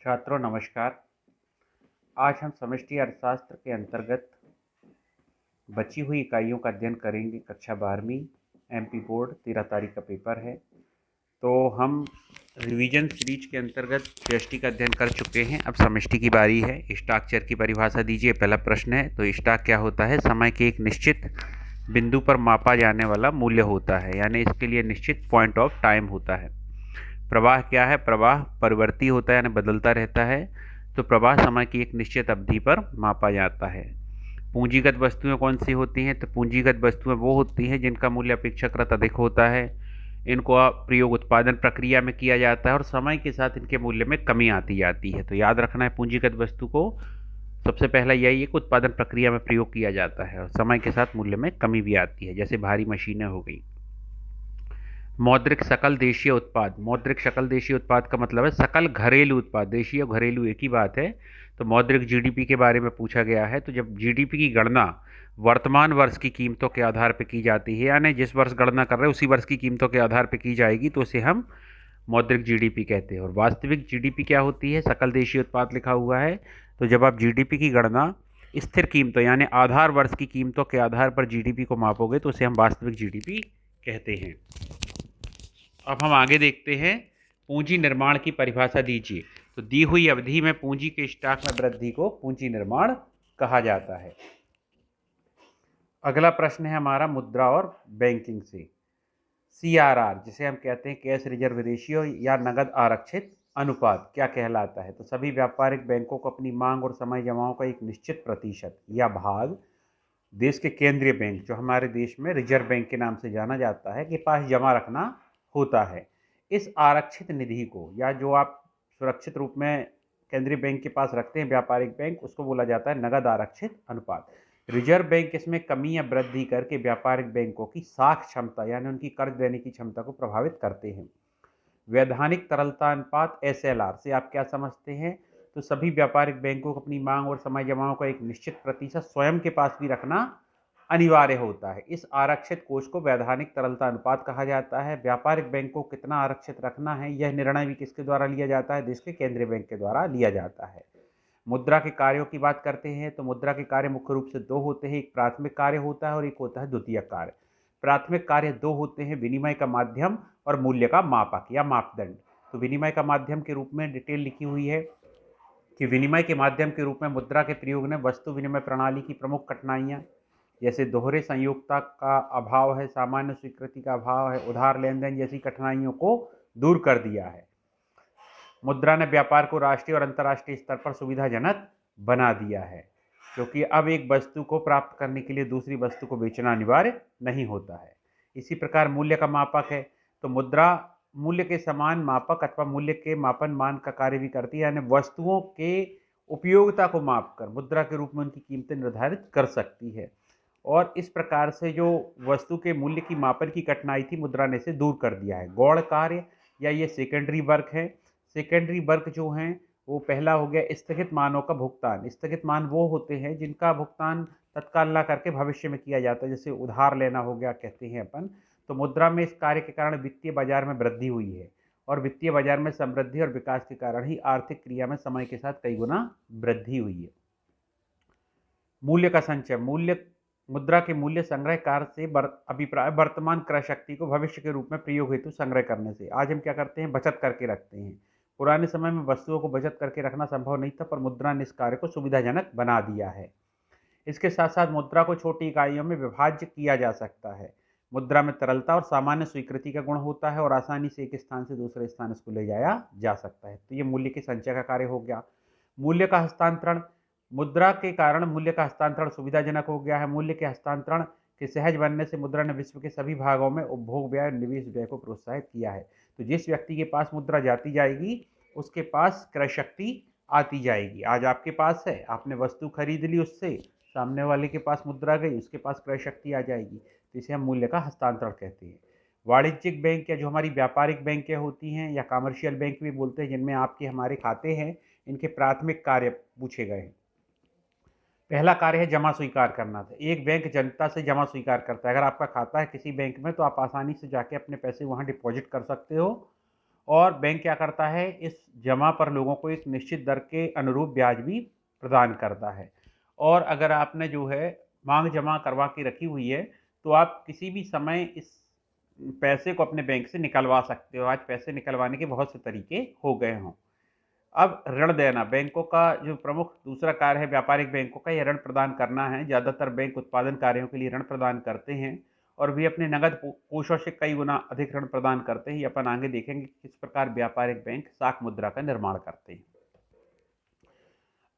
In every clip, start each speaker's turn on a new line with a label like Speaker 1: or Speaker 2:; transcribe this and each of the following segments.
Speaker 1: छात्रों नमस्कार। आज हम समष्टि अर्थशास्त्र के अंतर्गत बची हुई इकाइयों का अध्ययन करेंगे। कक्षा 12वीं एमपी बोर्ड 13 तारीख का पेपर है। तो हम रिवीजन सीरीज के अंतर्गत व्यष्टि का अध्ययन कर चुके हैं। अब समष्टि की बारी है। स्टॉक की परिभाषा दीजिए। पहला प्रश्न है, तो स्टॉक क्या होता है? समय के एक निश्चित बिंदु पर मापा जाने वाला मूल्य होता है, यानी इसके लिए निश्चित पॉइंट ऑफ टाइम होता है। प्रवाह क्या है? प्रवाह परिवर्ती होता है, यानी बदलता रहता है। तो प्रवाह समय की एक निश्चित अवधि पर मापा जाता है। पूंजीगत वस्तुएं कौन सी होती हैं? तो पूंजीगत वस्तुएं वो होती हैं जिनका मूल्य अपेक्षाकृत अधिक होता है। इनको प्रयोग उत्पादन प्रक्रिया में किया जाता है और समय के साथ इनके मूल्य में कमी आती जाती है। तो याद रखना है पूंजीगत वस्तु को सबसे पहला यही है कि उत्पादन प्रक्रिया में प्रयोग किया जाता है और समय के साथ मूल्य में कमी भी आती है, जैसे भारी मशीनें हो गई। मौद्रिक सकल देशीय उत्पाद। मौद्रिक सकल देशीय उत्पाद का मतलब है सकल घरेलू उत्पाद। देशीय और घरेलू एक ही बात है। तो मौद्रिक जीडीपी के बारे में पूछा गया है। तो जब जीडीपी की गणना वर्तमान वर्ष की कीमतों के आधार पर की जाती है, यानी जिस वर्ष गणना कर रहे हैं उसी वर्ष की कीमतों के आधार पर की जाएगी, तो उसे हम मौद्रिक जीडीपी कहते हैं। और वास्तविक जीडीपी क्या होती है? सकल देशीय उत्पाद लिखा हुआ है। तो जब आप जीडीपी की गणना स्थिर कीमतों यानी आधार वर्ष की कीमतों के आधार पर जीडीपी को मापोगे तो उसे हम वास्तविक जीडीपी कहते हैं। अब हम आगे देखते हैं, पूंजी निर्माण की परिभाषा दीजिए। तो दी हुई अवधि में पूंजी के स्टॉक में वृद्धि को पूंजी निर्माण कहा जाता है। अगला प्रश्न है हमारा मुद्रा और बैंकिंग से। सीआरआर, जिसे हम कहते हैं कैश रिजर्व रेशियो या नगद आरक्षित अनुपात, क्या कहलाता है? तो सभी व्यापारिक बैंकों को अपनी मांग और समय जमाओं का एक निश्चित प्रतिशत या भाग देश के केंद्रीय बैंक, जो हमारे देश में रिजर्व बैंक के नाम से जाना जाता है, के पास जमा रखना होता है। इस आरक्षित निधि को, या जो आप सुरक्षित रूप में केंद्रीय बैंक के पास रखते हैं व्यापारिक बैंक, उसको बोला जाता है नगद आरक्षित अनुपात। रिजर्व बैंक इसमें कमी या वृद्धि करके व्यापारिक बैंकों की साख क्षमता यानी उनकी कर्ज देने की क्षमता को प्रभावित करते हैं। वैधानिक तरलता अनुपात एसएलआर से आप क्या समझते हैं? तो सभी व्यापारिक बैंकों को अपनी मांग और समय जमाओं का एक निश्चित प्रतिशत स्वयं के पास भी रखना अनिवार्य होता है। इस आरक्षित कोष को वैधानिक तरलता अनुपात कहा जाता है। व्यापारिक बैंक को कितना आरक्षित रखना है, यह निर्णय भी किसके द्वारा लिया जाता है? देश के केंद्रीय बैंक के द्वारा लिया जाता है। मुद्रा के कार्यों की बात करते हैं तो मुद्रा के कार्य मुख्य रूप से दो होते हैं। एक प्राथमिक कार्य होता है और एक होता है द्वितीयक कार्य। प्राथमिक कार्य दो होते हैं, विनिमय का माध्यम और मूल्य का मापक या मापदंड। तो विनिमय का माध्यम के रूप में डिटेल लिखी हुई है कि विनिमय के माध्यम के रूप में मुद्रा के प्रयोग ने वस्तु विनिमय प्रणाली की प्रमुख कठिनाइयां, जैसे दोहरे संयोगता का अभाव है, सामान्य स्वीकृति का अभाव है, उधार लेन देन जैसी कठिनाइयों को दूर कर दिया है। मुद्रा ने व्यापार को राष्ट्रीय और अंतर्राष्ट्रीय स्तर पर सुविधाजनक बना दिया है, क्योंकि अब एक वस्तु को प्राप्त करने के लिए दूसरी वस्तु को बेचना अनिवार्य नहीं होता है। इसी प्रकार मूल्य का मापक है। तो मुद्रा मूल्य के समान मापक अथवा मूल्य के मापन मान का कार्य भी करती है, यानी वस्तुओं के उपयोगिता को मापकर मुद्रा के रूप में उनकी कीमतें निर्धारित कर सकती है। और इस प्रकार से जो वस्तु के मूल्य की मापन की कठिनाई थी, मुद्रा ने इसे दूर कर दिया है। गौण कार्य या ये सेकेंडरी वर्क है। सेकेंडरी वर्क जो हैं वो पहला हो गया स्थगित मानों का भुगतान। स्थगित मान वो होते हैं जिनका भुगतान तत्काल ना करके भविष्य में किया जाता है, जैसे उधार लेना हो गया कहते हैं अपन। तो मुद्रा में इस कार्य के कारण वित्तीय बाजार में वृद्धि हुई है और वित्तीय बाजार में समृद्धि और विकास के कारण ही आर्थिक क्रिया में समय के साथ कई गुना वृद्धि हुई है। मूल्य का संचय। मूल्य मुद्रा के मूल्य संग्रह कार्य से अभिप्राय वर्तमान क्रय शक्ति को भविष्य के रूप में प्रयोग हेतु संग्रह करने से। आज हम क्या करते हैं? बचत करके रखते हैं। पुराने समय में वस्तुओं को बचत करके रखना संभव नहीं था, पर मुद्रा ने इस कार्य को सुविधाजनक बना दिया है। इसके साथ साथ मुद्रा को छोटी इकाइयों में विभाज्य किया जा सकता है। मुद्रा में तरलता और सामान्य स्वीकृति का गुण होता है और आसानी से एक स्थान से दूसरे स्थान इसको ले जाया जा सकता है। तो ये मूल्य के संचय का कार्य हो गया। मूल्य का हस्तांतरण। मुद्रा के कारण मूल्य का हस्तांतरण सुविधाजनक हो गया है। मूल्य के हस्तांतरण के सहज बनने से मुद्रा ने विश्व के सभी भागों में उपभोग व्यय और निवेश व्यय को प्रोत्साहित किया है। तो जिस व्यक्ति के पास मुद्रा जाती जाएगी उसके पास क्रय शक्ति आती जाएगी। आज आपके पास है, आपने वस्तु खरीद ली, उससे सामने वाले के पास मुद्रा गई, उसके पास क्रय शक्ति आ जाएगी। तो इसे हम मूल्य का हस्तांतरण कहते हैं। वाणिज्यिक बैंक या जो हमारी व्यापारिक बैंकें होती हैं या कमर्शियल बैंक भी बोलते हैं, जिनमें आपके हमारे खाते हैं, इनके प्राथमिक कार्य पूछे गए हैं। पहला कार्य है जमा स्वीकार करना। था एक बैंक जनता से जमा स्वीकार करता है। अगर आपका खाता है किसी बैंक में तो आप आसानी से जाके अपने पैसे वहां डिपॉजिट कर सकते हो और बैंक क्या करता है, इस जमा पर लोगों को एक निश्चित दर के अनुरूप ब्याज भी प्रदान करता है। और अगर आपने जो है मांग जमा करवा के रखी हुई है, तो आप किसी भी समय इस पैसे को अपने बैंक से निकलवा सकते हो। आज पैसे निकलवाने के बहुत से तरीके हो गए हों। अब ऋण देना, बैंकों का जो प्रमुख दूसरा कार्य है व्यापारिक बैंकों का, यह ऋण प्रदान करना है। ज़्यादातर बैंक उत्पादन कार्यों के लिए ऋण प्रदान करते हैं और भी अपने नगद कोषों से कई गुना अधिक ऋण प्रदान करते हैं। ये अपन आगे देखेंगे किस प्रकार व्यापारिक बैंक साख मुद्रा का निर्माण करते हैं।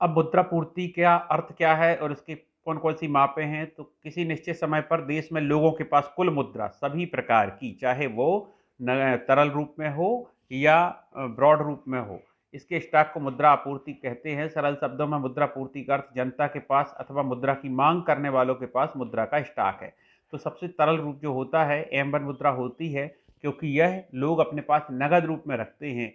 Speaker 1: अब मुद्रा पूर्ति क्या अर्थ क्या है और इसकी कौन कौन सी मापें हैं। तो किसी निश्चित समय पर देश में लोगों के पास कुल मुद्रा सभी प्रकार की, चाहे वो तरल रूप में हो या ब्रॉड रूप में हो, इसके स्टॉक को मुद्रा आपूर्ति कहते हैं। सरल शब्दों में मुद्रा पूर्ति का अर्थ जनता के पास अथवा मुद्रा की मांग करने वालों के पास मुद्रा का स्टॉक है। तो सबसे तरल रूप जो होता है M1 मुद्रा होती है, क्योंकि यह लोग अपने पास नगद रूप में रखते हैं।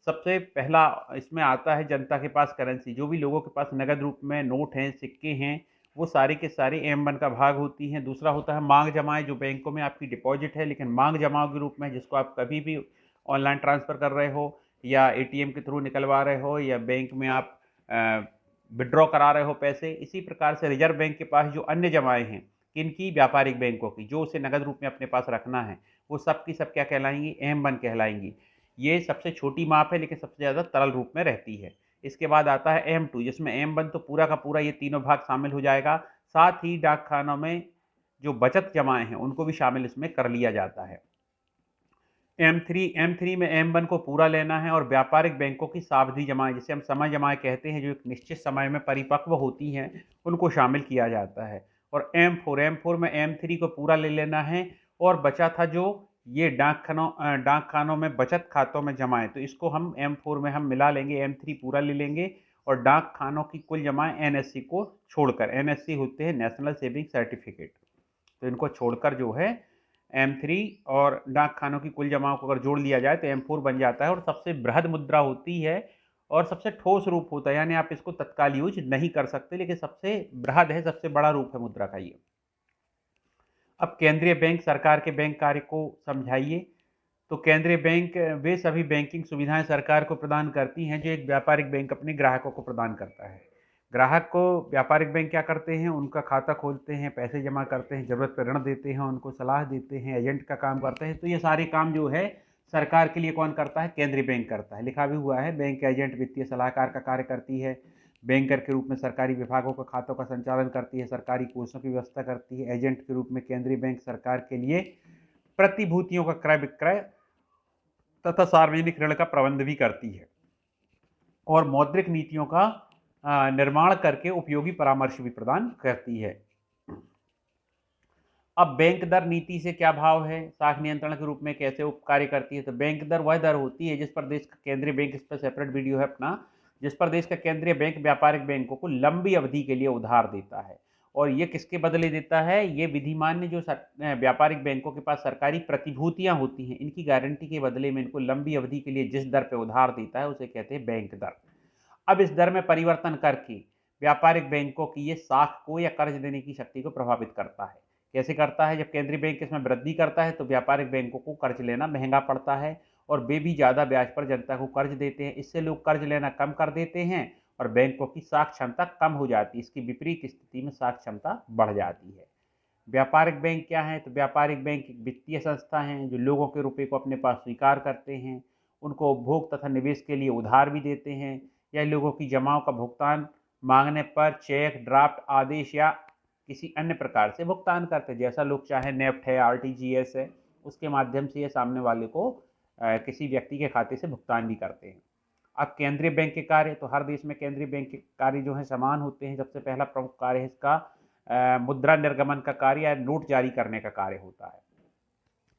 Speaker 1: सबसे पहला इसमें आता है जनता के पास करेंसी। जो भी लोगों के पास नगद रूप में नोट हैं, सिक्के हैं, वो सारे के सारे M1 का भाग होती हैं। दूसरा होता है मांग जमाएं, जो बैंकों में आपकी डिपॉजिट है लेकिन मांग जमाओं के रूप में, जिसको आप कभी भी ऑनलाइन ट्रांसफ़र कर रहे हो या ATM के थ्रू निकलवा रहे हो या बैंक में आप विड्रॉ करा रहे हो पैसे। इसी प्रकार से रिजर्व बैंक के पास जो अन्य जमाएं हैं, किनकी, व्यापारिक बैंकों की, जो उसे नगद रूप में अपने पास रखना है, वो सब की सब क्या कहलाएंगी, M1 कहलाएंगी। ये सबसे छोटी माप है लेकिन सबसे ज़्यादा तरल रूप में रहती है। इसके बाद आता है M2, जिसमें M1 तो पूरा का पूरा ये तीनों भाग शामिल हो जाएगा। साथ ही डाक खानों में जो बचत जमाएं हैं उनको भी शामिल इसमें कर लिया जाता है। M3 में M1 को पूरा लेना है और व्यापारिक बैंकों की सावधि जमाएं, जिसे हम समय जमाएं कहते हैं, जो एक निश्चित समय में परिपक्व होती हैं, उनको शामिल किया जाता है। और M4 में M3 को पूरा ले लेना है और बचा था जो ये डाक खानों में बचत खातों में जमाएं, तो इसको हम M4 में हम मिला लेंगे, M3 पूरा ले लेंगे और डाक खानों की कुल जमाएं NSC को छोड़कर, NSC होते हैं नेशनल सेविंग सर्टिफिकेट, तो इनको छोड़कर जो है M3 और डाक खानों की कुल जमाओं को अगर जोड़ लिया जाए तो M4 बन जाता है और सबसे बृहद मुद्रा होती है और सबसे ठोस रूप होता है। यानी आप इसको तत्काल यूज नहीं कर सकते, लेकिन सबसे बृहद है, सबसे बड़ा रूप है मुद्रा का ये। अब केंद्रीय बैंक सरकार के बैंक कार्य को समझाइए। तो केंद्रीय बैंक वे सभी बैंकिंग सुविधाएं सरकार को प्रदान करती हैं जो एक व्यापारिक बैंक अपने ग्राहकों को प्रदान करता है। ग्राहक को व्यापारिक बैंक क्या करते हैं, उनका खाता खोलते हैं, पैसे जमा करते हैं, जरूरत पर ऋण देते हैं, उनको सलाह देते हैं, एजेंट का काम करते हैं। तो ये सारे काम जो है सरकार के लिए कौन करता है, केंद्रीय बैंक करता है। लिखा भी हुआ है, बैंक एजेंट वित्तीय सलाहकार का कार्य करती है। बैंकर के रूप में सरकारी विभागों का खातों का संचालन करती है, सरकारी कोषों की व्यवस्था करती है। एजेंट के रूप में केंद्रीय बैंक सरकार के लिए प्रतिभूतियों का क्रय विक्रय तथा सार्वजनिक ऋण का प्रबंध भी करती है और मौद्रिक नीतियों का निर्माण करके उपयोगी परामर्श भी प्रदान करती है। अब बैंक दर नीति से क्या भाव है, साख नियंत्रण के रूप में कैसे कार्य करती है। तो बैंक दर वह दर होती है जिस पर देश का केंद्रीय बैंक, इस पर सेपरेट वीडियो है अपना, जिस पर देश का केंद्रीय बैंक व्यापारिक बैंकों को लंबी अवधि के लिए उधार देता है। और ये किसके बदले देता है, ये विधिमान्य जो व्यापारिक बैंकों के पास सरकारी प्रतिभूतियां होती हैं, इनकी गारंटी के बदले में इनको लंबी अवधि के लिए जिस दर पर उधार देता है उसे कहते हैं बैंक दर। अब इस दर में परिवर्तन करके व्यापारिक बैंकों की ये साख को या कर्ज देने की शक्ति को प्रभावित करता है। कैसे करता है, जब केंद्रीय बैंक इसमें वृद्धि करता है तो व्यापारिक बैंकों को कर्ज लेना महंगा पड़ता है और वे भी ज़्यादा ब्याज पर जनता को कर्ज देते हैं। इससे लोग कर्ज लेना कम कर देते हैं और बैंकों की साख क्षमता कम हो जाती है। इसकी विपरीत स्थिति में साख क्षमता बढ़ जाती है। व्यापारिक बैंक क्या है, तो व्यापारिक बैंक एक वित्तीय संस्था हैं जो लोगों के रुपए को अपने पास स्वीकार करते हैं, उनको उपभोग तथा निवेश के लिए उधार भी देते हैं या लोगों की जमाओं का भुगतान मांगने पर चेक, ड्राफ्ट, आदेश या किसी अन्य प्रकार से भुगतान करते हैं। जैसा लोग चाहे नेफ्ट है, RTGS है, उसके माध्यम से ये सामने वाले को किसी व्यक्ति के खाते से भुगतान भी करते हैं। अब केंद्रीय बैंक के कार्य, तो हर देश में केंद्रीय बैंक के कार्य जो है समान होते हैं। सबसे पहला प्रमुख कार्य है इसका मुद्रा निर्गमन का कार्य या नोट जारी करने का कार्य होता है।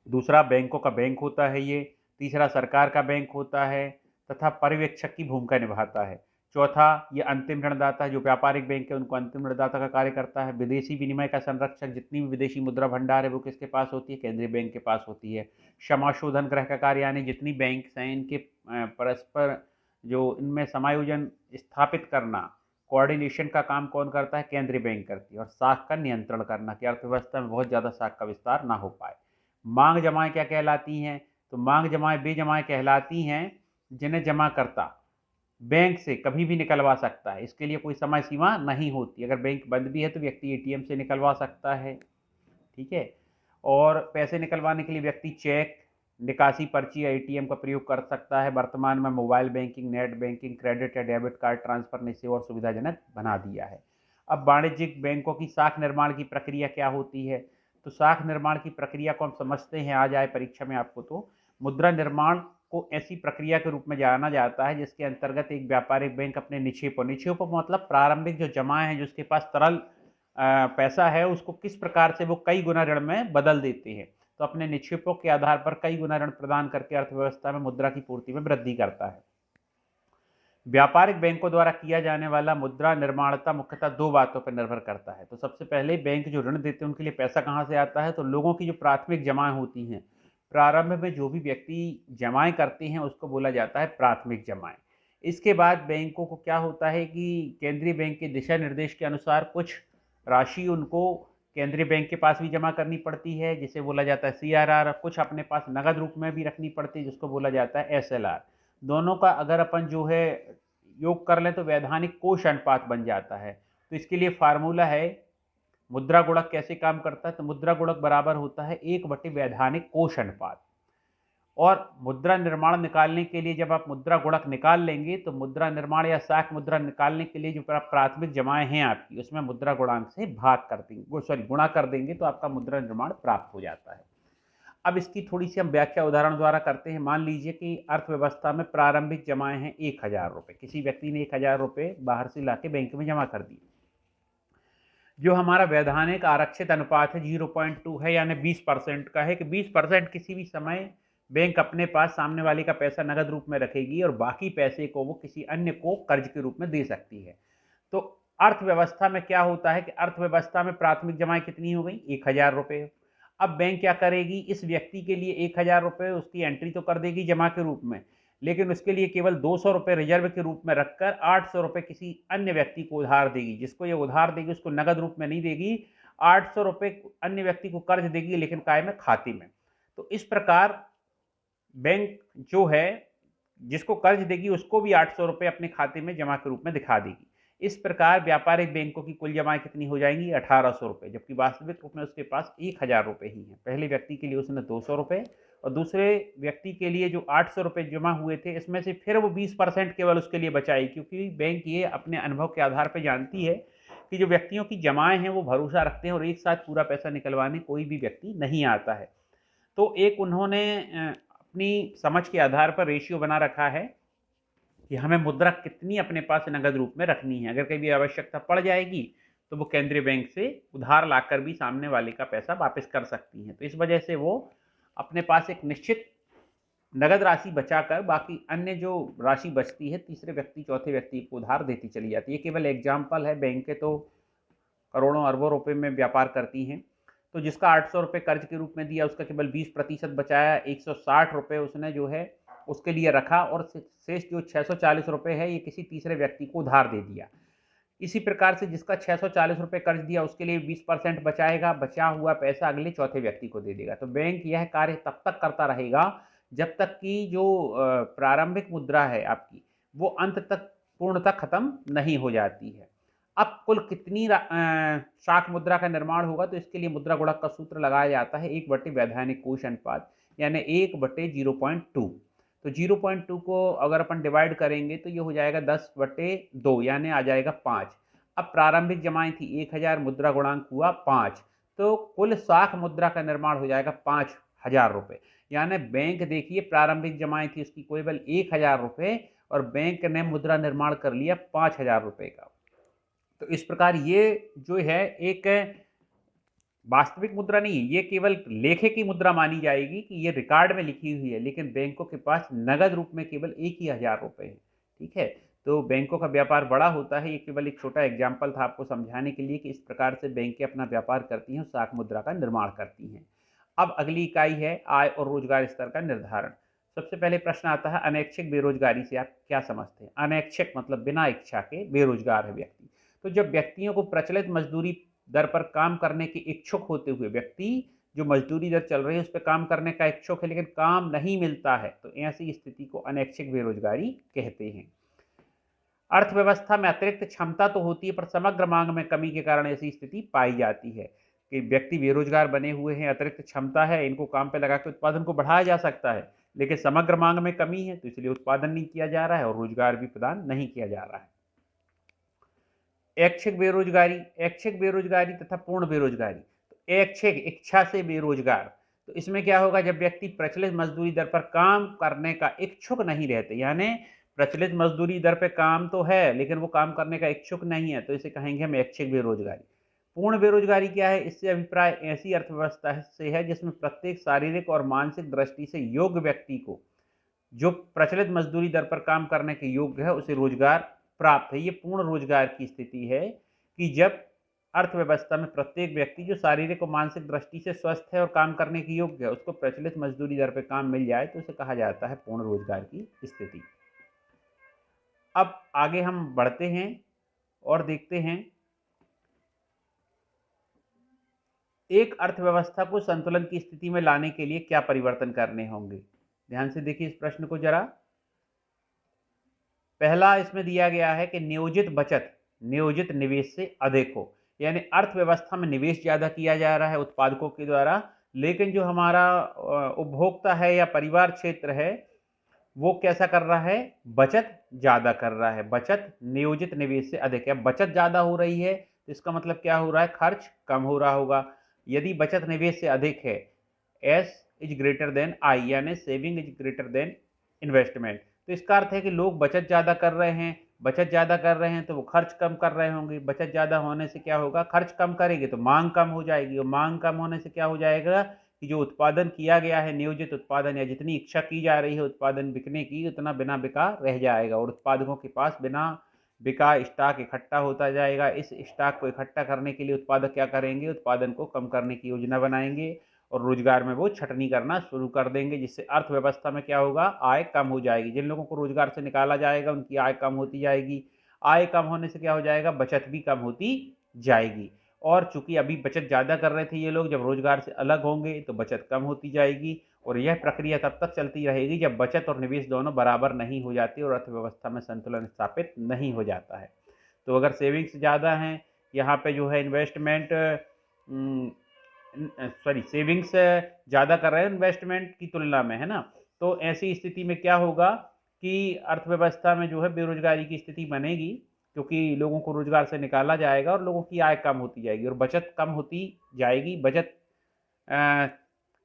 Speaker 1: दूसरा बैंकों का बैंक होता है ये। तीसरा सरकार का बैंक होता है तथा पर्यवेक्षक की भूमिका निभाता है। चौथा, ये अंतिम ऋणदाता, जो व्यापारिक बैंक है उनको अंतिम ऋणदाता का कार्य करता है। विदेशी विनिमय का संरक्षक, जितनी भी विदेशी मुद्रा भंडार है वो किसके पास होती है, केंद्रीय बैंक के पास होती है। समाशोधन गृह का कार्य, यानी जितनी बैंक हैं इनके परस्पर जो इनमें समायोजन स्थापित करना, कोऑर्डिनेशन का काम कौन करता है, केंद्रीय बैंक करती है। और साख का नियंत्रण करना कि अर्थव्यवस्था में बहुत ज़्यादा साख का विस्तार ना हो पाए। मांग जमाएं क्या कहलाती हैं, तो मांग जमाएं बेजमाएं कहलाती हैं जिन्हें जमाकर्ता बैंक से कभी भी निकलवा सकता है। इसके लिए कोई समय सीमा नहीं होती। अगर बैंक बंद भी है तो व्यक्ति एटीएम से निकलवा सकता है, ठीक है। और पैसे निकलवाने के लिए व्यक्ति चेक, निकासी पर्ची या एटीएम का प्रयोग कर सकता है। वर्तमान में mobile banking, net banking, credit या डेबिट कार्ड ट्रांसफर ने इसे और सुविधाजनक बना दिया है। अब वाणिज्यिक बैंकों की शाख निर्माण की प्रक्रिया क्या होती है? तो शाख निर्माण की प्रक्रिया को हम समझते हैं, आ जाए परीक्षा में आपको तो। मुद्रा निर्माण को ऐसी प्रक्रिया के रूप में जाना जाता है जिसके अंतर्गत एक व्यापारिक बैंक अपने निक्षेपों मतलब प्रारंभिक जो जमा है, जो उसके पास तरल पैसा है, उसको किस प्रकार से वो कई गुना ऋण में बदल देते हैं। तो अपने निक्षेपों के आधार पर कई गुना ऋण प्रदान करके अर्थव्यवस्था में मुद्रा की पूर्ति में वृद्धि करता है। व्यापारिक बैंकों द्वारा किया जाने वाला मुद्रा निर्माणता मुख्यतः दो बातों पर निर्भर करता है। तो सबसे पहले बैंक जो ऋण देते हैं उनके लिए पैसा कहाँ से आता है? तो लोगों की जो प्राथमिक जमाएं होती हैं, प्रारंभ में जो भी व्यक्ति जमाएं करते हैं उसको बोला जाता है प्राथमिक जमाएं। इसके बाद बैंकों को क्या होता है कि केंद्रीय बैंक के दिशा निर्देश के अनुसार कुछ राशि उनको केंद्रीय बैंक के पास भी जमा करनी पड़ती है, जिसे बोला जाता है CRR। कुछ अपने पास नगद रूप में भी रखनी पड़ती है, जिसको बोला जाता है SLR। दोनों का अगर अपन जो है योग कर लें तो वैधानिक कोष अनुपात बन जाता है। तो इसके लिए फार्मूला है, मुद्रा गुणक कैसे काम करता है? तो मुद्रा गुणक बराबर होता है 1/, वैधानिक कोष अनुपात। और मुद्रा निर्माण निकालने के लिए जब आप मुद्रा गुणक निकाल लेंगे तो मुद्रा निर्माण या शाख मुद्रा निकालने के लिए जो प्राथमिक जमाएं हैं आपकी, उसमें मुद्रा गुणांक से भाग कर देंगे, गुणा कर देंगे, तो आपका मुद्रा निर्माण प्राप्त हो जाता है। अब इसकी थोड़ी सी हम व्याख्या उदाहरण द्वारा करते हैं। मान लीजिए कि अर्थव्यवस्था में प्रारंभिक जमाएं हैं 1000 रुपये। किसी व्यक्ति ने 1000 रुपये बाहर से लाके बैंक में जमा कर दिए। जो हमारा वैधानिक आरक्षित अनुपात है 0.2 है, यानी 20% का है कि 20% किसी भी समय बैंक अपने पास सामने वाले का पैसा नगद रूप में रखेगी और बाकी पैसे को वो किसी अन्य को कर्ज के रूप में दे सकती है। तो अर्थव्यवस्था में क्या होता है कि अर्थव्यवस्था में प्राथमिक जमाएं कितनी हो गई? 1000 रुपये। अब बैंक क्या करेगी? इस व्यक्ति के लिए 1000 रुपये उसकी एंट्री तो कर देगी जमा के रूप में, लेकिन उसके लिए केवल 200 रुपये रिजर्व के रूप में रखकर 800 रुपये किसी अन्य व्यक्ति को उधार देगी। जिसको ये उधार देगी उसको नगद रूप में नहीं देगी, 800 रुपये अन्य व्यक्ति को कर्ज देगी, लेकिन काय में? खाते में। तो इस प्रकार बैंक जो है जिसको कर्ज देगी उसको भी 800 रुपये अपने खाते में जमा के रूप में दिखा देगी। इस प्रकार व्यापारिक बैंकों की कुल जमाएं कितनी हो जाएंगी? 1800 रुपये, जबकि वास्तविक रूप में उसके पास 1000 रुपये ही है। पहले व्यक्ति के लिए उसने 200 रुपये और दूसरे व्यक्ति के लिए जो 800 रुपये जमा हुए थे, इसमें से फिर वो 20% केवल उसके लिए बचाई, क्योंकि बैंक ये अपने अनुभव के आधार पर जानती है कि जो व्यक्तियों की जमाएं हैं वो भरोसा रखते हैं और एक साथ पूरा पैसा निकलवाने कोई भी व्यक्ति नहीं आता है। तो एक उन्होंने अपनी समझ के आधार पर रेशियो बना रखा है कि हमें मुद्रा कितनी अपने पास नगद रूप में रखनी है। अगर कभी आवश्यकता पड़ जाएगी तो वो केंद्रीय बैंक से उधार लाकर भी सामने वाले का पैसा वापस कर सकती हैं। तो इस वजह से वो अपने पास एक निश्चित नगद राशि बचाकर बाकी अन्य जो राशि बचती है तीसरे व्यक्ति चौथे व्यक्ति को उधार देती चली जाती है। ये केवल एग्जाम्पल है, बैंकें तो करोड़ों अरबों रुपए में व्यापार करती हैं। तो जिसका 800 रुपये कर्ज के रूप में दिया उसका केवल 20% बचाया, 160 रुपये उसने जो है उसके लिए रखा और शेष जो 640 रुपये है ये किसी तीसरे व्यक्ति को उधार दे दिया। इसी प्रकार से जिसका 640 रुपये कर्ज दिया उसके लिए 20% बचाएगा, बचा हुआ पैसा अगले चौथे व्यक्ति को दे देगा। तो बैंक यह कार्य तब तक करता रहेगा जब तक कि जो प्रारंभिक मुद्रा है आपकी वो अंत तक पूर्णतः खत्म नहीं हो जाती है। अब कुल कितनी शाख मुद्रा का निर्माण होगा? तो इसके लिए मुद्रा गुणक का सूत्र लगाया जाता है 1/, वैधानिक कोष अनुपात, यानी 1/0.2। तो 0.2 को अगर अपन डिवाइड करेंगे तो ये हो जाएगा 10/2, यानी आ जाएगा 5। अब प्रारंभिक जमाएं थी 1000, मुद्रा गुणांक हुआ 5, तो कुल शाख मुद्रा का निर्माण हो जाएगा 5000 रुपये। यानी बैंक देखिए प्रारंभिक जमाएं थी उसकी केवल 1000 रुपये और बैंक ने मुद्रा निर्माण कर लिया 5000 रुपये का। तो इस प्रकार ये जो है एक वास्तविक मुद्रा नहीं है, ये केवल लेखे की मुद्रा मानी जाएगी कि ये रिकॉर्ड में लिखी हुई है, लेकिन बैंकों के पास नगद रूप में केवल 1000 रुपये है। ठीक है, तो बैंकों का व्यापार बड़ा होता है। ये केवल एक छोटा एग्जाम्पल था आपको समझाने के लिए कि इस प्रकार से बैंकें अपना व्यापार करती हैं, शाख मुद्रा का निर्माण करती हैं। अब अगली इकाई है आय और रोजगार स्तर का निर्धारण। सबसे पहले प्रश्न आता है अनैच्छिक बेरोजगारी से आप क्या समझते हैं? अनैच्छिक मतलब बिना इच्छा के बेरोजगार है व्यक्ति। तो जब व्यक्तियों को प्रचलित मजदूरी दर पर काम करने के इच्छुक होते हुए व्यक्ति जो मजदूरी दर चल रही है उस पर काम करने का इच्छुक है लेकिन काम नहीं मिलता है, तो ऐसी स्थिति को अनैच्छिक बेरोजगारी कहते हैं। अर्थव्यवस्था में अतिरिक्त क्षमता तो होती है पर समग्र मांग में कमी के कारण ऐसी स्थिति पाई जाती है कि व्यक्ति बेरोजगार बने हुए हैं, अतिरिक्त क्षमता है, इनको काम पे लगा के उत्पादन को बढ़ाया जा सकता है, लेकिन समग्र मांग में कमी है तो इसलिए उत्पादन नहीं किया जा रहा है और रोजगार भी प्रदान नहीं किया जा रहा है। ऐच्छिक बेरोजगारी, ऐच्छिक बेरोजगारी तथा पूर्ण बेरोजगारी। तो ऐच्छिक, इच्छा से बेरोजगार, तो इसमें क्या होगा, जब व्यक्ति प्रचलित मजदूरी दर पर काम करने का इच्छुक नहीं रहते, यानी प्रचलित मजदूरी दर पे काम तो है लेकिन वो काम करने का इच्छुक नहीं है, तो इसे कहेंगे हम ऐच्छिक बेरोजगारी। पूर्ण बेरोजगारी क्या है, इससे अभिप्राय ऐसी अर्थव्यवस्था से है जिसमें प्रत्येक शारीरिक और मानसिक दृष्टि से योग्य व्यक्ति को, जो प्रचलित मजदूरी दर पर काम करने के योग्य है, उसे रोजगार प्राप्त है। ये पूर्ण रोजगार की स्थिति है कि जब अर्थव्यवस्था में प्रत्येक व्यक्ति जो शारीरिक और मानसिक दृष्टि से स्वस्थ है और काम करने के योग्य है, उसको प्रचलित मजदूरी दर पर काम मिल जाए तो उसे कहा जाता है पूर्ण रोजगार की स्थिति। अब आगे हम बढ़ते हैं और देखते हैं एक अर्थव्यवस्था को संतुलन की स्थिति में लाने के लिए क्या परिवर्तन करने होंगे। ध्यान से देखिए इस प्रश्न को जरा। पहला इसमें दिया गया है कि नियोजित बचत नियोजित निवेश से अधिक हो, यानी अर्थव्यवस्था में निवेश ज्यादा किया जा रहा है उत्पादकों के द्वारा, लेकिन जो हमारा उपभोक्ता है या परिवार क्षेत्र है वो कैसा कर रहा है, बचत ज्यादा कर रहा है। बचत नियोजित निवेश से अधिक है, बचत ज्यादा हो रही है तो इसका मतलब क्या हो रहा है, खर्च कम हो रहा होगा। यदि बचत निवेश से अधिक है, S is greater than I, यानी saving is greater than investment, तो इसका अर्थ है कि लोग बचत ज्यादा कर रहे हैं, बचत ज्यादा कर रहे हैं तो वो खर्च कम कर रहे होंगे। बचत ज्यादा होने से क्या होगा, खर्च कम करेंगे तो मांग कम हो जाएगी, और मांग कम होने से क्या हो जाएगा कि जो उत्पादन किया गया है, नियोजित उत्पादन या जितनी इच्छा की जा रही है उत्पादन बिकने की, उतना बिना बिका रह जाएगा और उत्पादकों के पास बिना बिका स्टॉक इकट्ठा होता जाएगा। इस स्टॉक को इकट्ठा करने के लिए उत्पादक क्या करेंगे, उत्पादन को कम करने की योजना बनाएंगे और रोजगार में वो छटनी करना शुरू कर देंगे, जिससे अर्थव्यवस्था में क्या होगा, आय कम हो जाएगी। जिन लोगों को रोजगार से निकाला जाएगा उनकी आय कम होती जाएगी, आय कम होने से क्या हो जाएगा, बचत भी कम होती जाएगी। और चूंकि अभी बचत ज्यादा कर रहे थे ये लोग, जब रोजगार से अलग होंगे तो बचत कम होती जाएगी, और यह प्रक्रिया तब तक चलती रहेगी जब बचत और निवेश दोनों बराबर नहीं हो जाती और अर्थव्यवस्था में संतुलन स्थापित नहीं हो जाता है। तो अगर सेविंग्स ज़्यादा हैं, यहाँ पे जो है इन्वेस्टमेंट सेविंग्स ज़्यादा कर रहे हैं इन्वेस्टमेंट की तुलना में, है ना, तो ऐसी स्थिति में क्या होगा कि अर्थव्यवस्था में जो है बेरोजगारी की स्थिति बनेगी, क्योंकि लोगों को रोजगार से निकाला जाएगा और लोगों की आय कम होती जाएगी और बचत कम होती जाएगी। बचत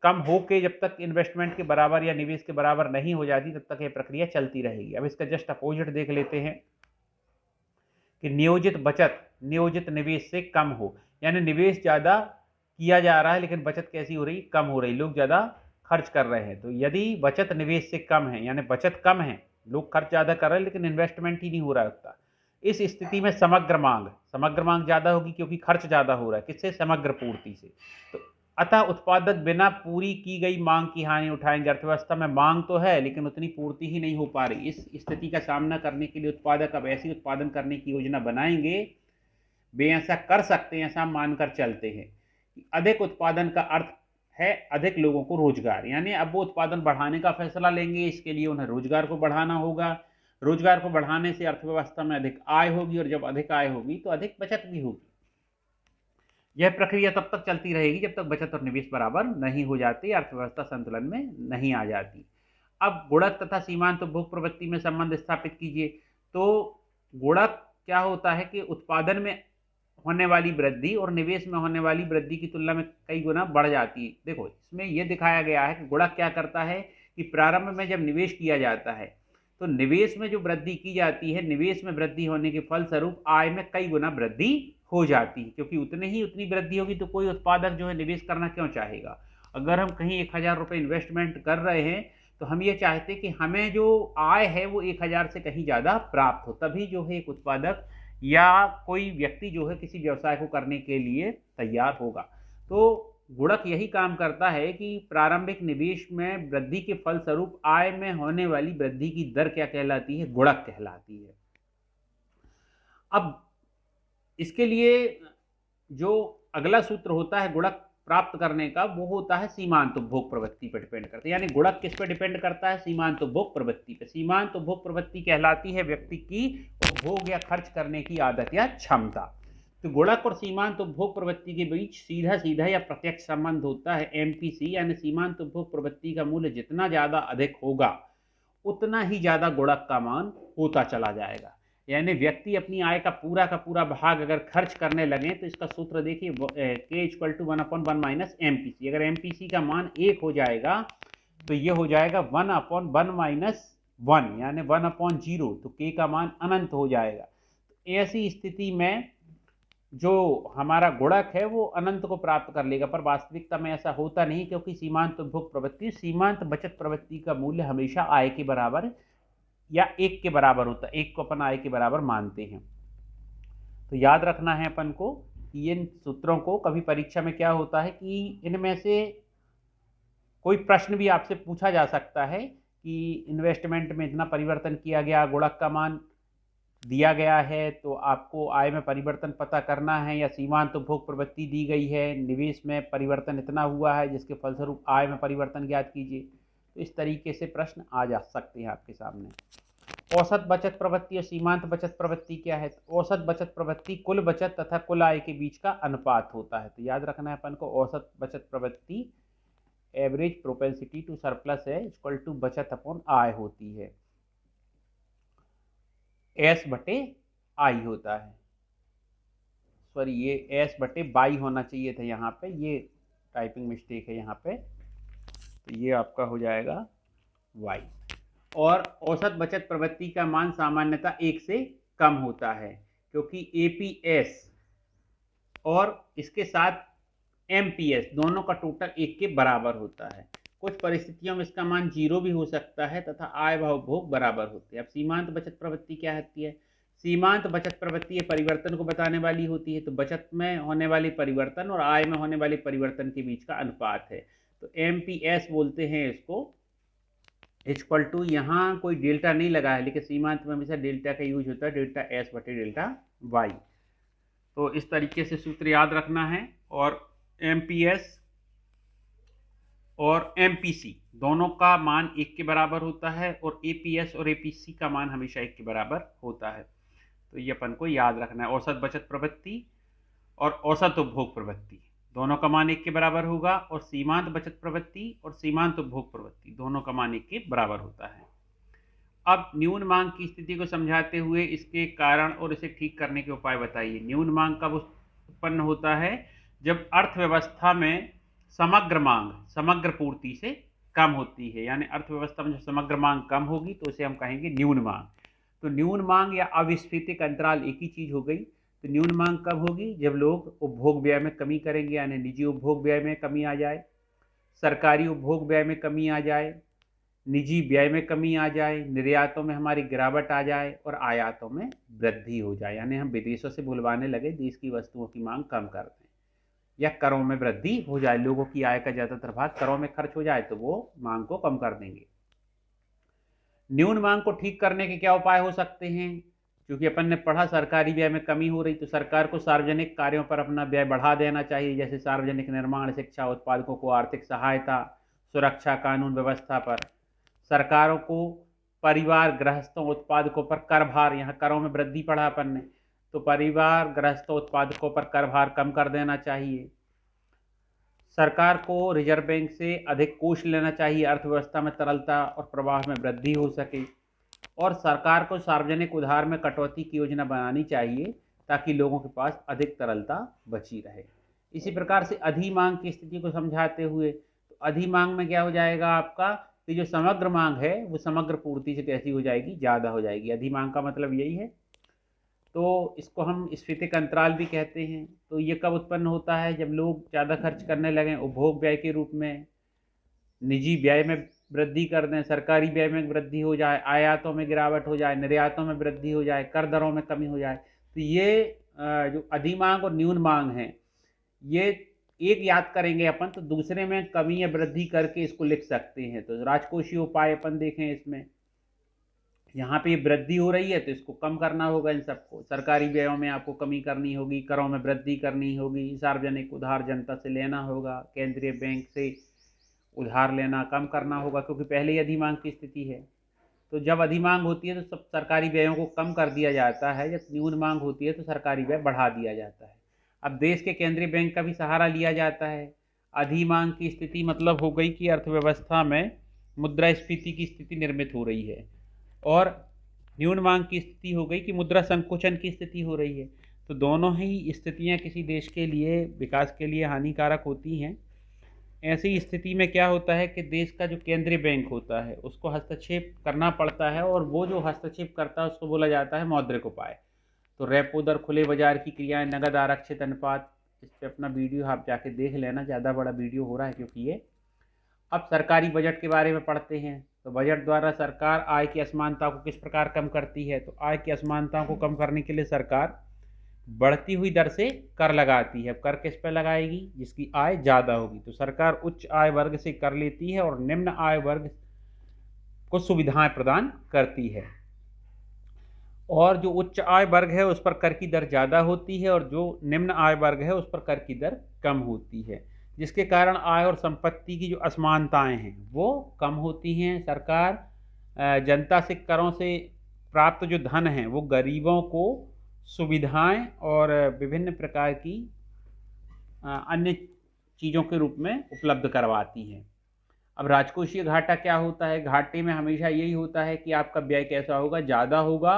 Speaker 1: कम हो के जब तक इन्वेस्टमेंट के बराबर या निवेश के बराबर नहीं हो जाती तब तक ये प्रक्रिया चलती रहेगी। अब इसका जस्ट अपोजिट देख लेते हैं कि नियोजित बचत नियोजित निवेश से कम हो, यानी निवेश ज़्यादा किया जा रहा है लेकिन बचत कैसी हो रही, कम हो रही, लोग ज़्यादा खर्च कर रहे हैं। तो यदि बचत निवेश से कम है, यानी बचत कम है, लोग खर्च ज़्यादा कर रहे हैं लेकिन इन्वेस्टमेंट ही नहीं हो रहा है उतना, इस स्थिति में समग्र मांग ज़्यादा होगी क्योंकि खर्च ज़्यादा हो रहा है, किससे, समग्र पूर्ति से। तो अतः उत्पादक बिना पूरी की गई मांग की हानि उठाएंगे। अर्थव्यवस्था में मांग तो है लेकिन उतनी पूर्ति ही नहीं हो पा रही। इस स्थिति का सामना करने के लिए उत्पादक अब ऐसी उत्पादन करने की योजना बनाएंगे, वे ऐसा कर सकते हैं, ऐसा मानकर चलते हैं कि अधिक उत्पादन का अर्थ है अधिक लोगों को रोजगार, यानी अब वो उत्पादन बढ़ाने का फैसला लेंगे, इसके लिए उन्हें रोजगार को बढ़ाना होगा। रोजगार को बढ़ाने से अर्थव्यवस्था में अधिक आय होगी और जब अधिक आय होगी तो अधिक बचत भी होगी। यह प्रक्रिया तब तक चलती रहेगी जब तक बचत और निवेश बराबर नहीं हो जाती, अर्थव्यवस्था संतुलन में नहीं आ जाती। अब गुणक तथा सीमांत उपभोग प्रवृत्ति में संबंध स्थापित कीजिए। तो गुणक क्या होता है कि उत्पादन में होने वाली वृद्धि और निवेश में होने वाली वृद्धि की तुलना में कई गुना बढ़ जाती है। देखो इसमें यह दिखाया गया है कि गुणक क्या करता है कि प्रारंभ में जब निवेश किया जाता है तो निवेश में जो वृद्धि की जाती है, निवेश में वृद्धि होने के फलस्वरूप आय में कई गुना वृद्धि हो जाती है, क्योंकि उतनी वृद्धि होगी तो कोई उत्पादक जो है निवेश करना क्यों चाहेगा। अगर हम कहीं 1000 रुपये इन्वेस्टमेंट कर रहे हैं तो हम ये चाहते हैं कि हमें जो आय है वो 1000 से कहीं ज़्यादा प्राप्त हो, तभी जो है एक उत्पादक या कोई व्यक्ति जो है किसी व्यवसाय को करने के लिए तैयार होगा। तो गुणक यही काम करता है कि प्रारंभिक निवेश में वृद्धि के फलस्वरूप आय में होने वाली वृद्धि की दर क्या कहलाती है, गुणक कहलाती है। अब इसके लिए जो अगला सूत्र होता है गुणक प्राप्त करने का, वो होता है सीमांत उपभोग प्रवृत्ति पर डिपेंड करता है। यानी गुणक किस पर डिपेंड करता है? सीमांत उपभोग प्रवृत्ति पे। सीमांत उपभोग प्रवृत्ति कहलाती है व्यक्ति की उपभोग या खर्च करने की आदत या क्षमता। तो गुणक और सीमांत उपभोग प्रवृत्ति के बीच सीधा सीधा या प्रत्यक्ष संबंध होता है एमपीसी, यानी सीमांत उपभोग प्रवृत्ति का मूल्य जितना ज्यादा अधिक होगा उतना ही ज्यादा गुणक का मान होता चला जाएगा। यानी व्यक्ति अपनी आय का पूरा भाग अगर खर्च करने लगे तो इसका सूत्र देखिए, k equal to 1/1 minus MPC. अगर एमपीसी का मान 1 हो जाएगा तो ये हो जाएगा 1/1 माइनस 1, यानी 1/0, तो k का मान अनंत हो जाएगा। तो ऐसी स्थिति में जो हमारा गुणक है वो अनंत को प्राप्त कर लेगा, पर वास्तविकता में ऐसा होता नहीं, क्योंकि सीमांत उपभोग प्रवृत्ति, सीमांत बचत प्रवृत्ति का मूल्य हमेशा आय के बराबर या 1 के बराबर होता है। 1 को अपन आय के बराबर मानते हैं। तो याद रखना है अपन को कि इन सूत्रों को, कभी परीक्षा में क्या होता है कि इनमें से कोई प्रश्न भी आपसे पूछा जा सकता है कि इन्वेस्टमेंट में इतना परिवर्तन किया गया, गुणक का मान दिया गया है, तो आपको आय में परिवर्तन पता करना है, या सीमांत उपभोग प्रवृत्ति दी गई है, निवेश में परिवर्तन इतना हुआ है जिसके फलस्वरूप आय में परिवर्तन ज्ञात कीजिए। तो इस तरीके से प्रश्न आ जा सकते हैं आपके सामने। औसत बचत प्रवृत्ति और सीमांत बचत प्रवृत्ति क्या है? तो औसत बचत प्रवृत्ति कुल बचत तथा कुल आय के बीच का अनुपात होता है। तो याद रखना है अपन को, औसत बचत प्रवृत्ति एवरेज प्रोपेंसिटी टू सरप्लस है इक्वल टू बचत अपॉन आय होती है, S/I होता है। सॉरी, ये S/बाई होना चाहिए था यहाँ पे, ये टाइपिंग मिस्टेक है यहाँ पे, तो ये आपका हो जाएगा Y। और औसत बचत प्रवृत्ति का मान सामान्यतः 1 से कम होता है, क्योंकि APS और इसके साथ MPS दोनों का टोटल 1 के बराबर होता है। कुछ परिस्थितियों में इसका मान 0 भी हो सकता है तथा आय व उपभोग बराबर होते हैं। अब सीमांत बचत प्रवृत्ति क्या होती है? सीमांत बचत प्रवृत्ति परिवर्तन को बताने वाली होती है। तो बचत में होने वाली परिवर्तन और आय में होने वाले परिवर्तन के बीच का अनुपात है। तो MPS बोलते हैं इसको, इक्वल टू, यहाँ कोई डेल्टा नहीं लगा है लेकिन सीमांत में हमेशा डेल्टा का यूज होता है, डेल्टा S/डेल्टा Y। तो इस तरीके से सूत्र याद रखना है। और MPS और MPC दोनों का मान 1 के बराबर होता है, और APS और APC का मान हमेशा 1 के बराबर होता है। तो ये अपन को याद रखना है। औसत बचत प्रवृत्ति और औसत उपभोग प्रवृत्ति दोनों का मान 1 के बराबर होगा, और सीमांत बचत प्रवृत्ति और सीमांत उपभोग प्रवृत्ति दोनों का मान 1 के बराबर होता है। अब न्यून मांग की स्थिति को समझाते हुए इसके कारण और इसे ठीक करने के उपाय बताइए। न्यून मांग कब उत्पन्न होता है? जब अर्थव्यवस्था में समग्र मांग समग्र पूर्ति से कम होती है, यानी अर्थव्यवस्था में जो समग्र मांग कम होगी तो उसे हम कहेंगे न्यून मांग। तो न्यून मांग या अविस्फीतिक अंतराल एक ही चीज हो गई। तो न्यून मांग कब होगी? जब लोग उपभोग व्यय में कमी करेंगे, यानी निजी उपभोग व्यय में कमी आ जाए, सरकारी उपभोग व्यय में कमी आ जाए, निजी व्यय में कमी आ जाए, निर्यातों में हमारी गिरावट आ जाए और आयातों में वृद्धि हो जाए, यानी हम विदेशों से बुलवाने लगे, देश की वस्तुओं की मांग कम कर दें, या करों में वृद्धि हो जाए, लोगों की आय का ज्यादातर भाग करों में खर्च हो जाए तो वो मांग को कम कर देंगे। न्यून मांग को ठीक करने के क्या उपाय हो सकते हैं? क्योंकि अपन ने पढ़ा सरकारी व्यय में कमी हो रही, तो सरकार को सार्वजनिक कार्यों पर अपना व्यय बढ़ा देना चाहिए, जैसे सार्वजनिक निर्माण, शिक्षा, उत्पादकों को आर्थिक सहायता, सुरक्षा, कानून व्यवस्था पर। सरकारों को परिवार, गृहस्थों, उत्पादकों पर कर भार, यहाँ करों में वृद्धि पढ़ा अपन ने, तो परिवार, गृहस्थों, उत्पादकों पर कर भार कम कर देना चाहिए। सरकार को रिजर्व बैंक से अधिक कोष लेना चाहिए, अर्थव्यवस्था में तरलता और प्रवाह में वृद्धि हो सके। और सरकार को सार्वजनिक उधार में कटौती की योजना बनानी चाहिए ताकि लोगों के पास अधिक तरलता बची रहे। इसी प्रकार से अधिमांग की स्थिति को समझाते हुए, तो अधिमांग में क्या हो जाएगा आपका, कि जो समग्र मांग है वो समग्र पूर्ति से कैसी हो जाएगी, ज़्यादा हो जाएगी। अधिमांग का मतलब यही है। तो इसको हम स्फीतिक अंतराल भी कहते हैं। तो ये कब उत्पन्न होता है? जब लोग ज़्यादा खर्च करने लगें उपभोग व्यय के रूप में, निजी व्यय में वृद्धि कर दें, सरकारी व्यय में वृद्धि हो जाए, आयातों में गिरावट हो जाए, निर्यातों में वृद्धि हो जाए, कर दरों में कमी हो जाए। तो ये जो अधिमांग और न्यून मांग है, ये एक याद करेंगे अपन तो दूसरे में कमी या वृद्धि करके इसको लिख सकते हैं। तो राजकोषीय उपाय अपन देखें इसमें, यहाँ पे वृद्धि हो रही है तो इसको कम करना होगा। इन सबको सरकारी व्ययों में आपको कमी करनी होगी, करों में वृद्धि करनी होगी, सार्वजनिक उधार जनता से लेना होगा, केंद्रीय बैंक से उधार लेना कम करना होगा, क्योंकि पहले ही अधिमांग की स्थिति है। तो जब अधिमांग होती है तो सब सरकारी व्ययों को कम कर दिया जाता है, जब न्यून मांग होती है तो सरकारी व्यय बढ़ा दिया जाता है। अब देश के केंद्रीय बैंक का भी सहारा लिया जाता है। अधिमांग की स्थिति मतलब हो गई कि अर्थव्यवस्था में मुद्रास्फीति की स्थिति निर्मित हो रही है, और न्यून मांग की स्थिति हो गई कि मुद्रा संकुचन की स्थिति हो रही है। तो दोनों ही स्थितियां किसी देश के लिए विकास के लिए हानिकारक होती हैं। ऐसी स्थिति में क्या होता है कि देश का जो केंद्रीय बैंक होता है उसको हस्तक्षेप करना पड़ता है, और वो जो हस्तक्षेप करता है उसको बोला जाता है मौद्रिक उपाय। तो रेपो दर, खुले बाजार की क्रियाएं, नगद आरक्षित अनुपात, इस पर अपना वीडियो आप जाके देख लेना, ज़्यादा बड़ा वीडियो हो रहा है क्योंकि ये। अब सरकारी बजट के बारे में पढ़ते हैं। तो बजट द्वारा सरकार आय की असमानता को किस प्रकार कम करती है। तो आय की असमानताओं को कम करने के लिए सरकार बढ़ती हुई दर से कर लगाती है। कर किस पे लगाएगी? जिसकी आय ज़्यादा होगी। तो सरकार उच्च आय वर्ग से कर लेती है और निम्न आय वर्ग को सुविधाएं प्रदान करती है। और जो उच्च आय वर्ग है उस पर कर की दर ज़्यादा होती है, और जो निम्न आय वर्ग है उस पर कर की दर कम होती है, जिसके कारण आय और संपत्ति की जो असमानताएं हैं वो कम होती हैं। सरकार जनता से करों से प्राप्त जो धन है वो गरीबों को सुविधाएं और विभिन्न प्रकार की अन्य चीज़ों के रूप में उपलब्ध करवाती है। अब राजकोषीय घाटा क्या होता है? घाटे में हमेशा यही होता है कि आपका व्यय कैसा होगा, ज़्यादा होगा,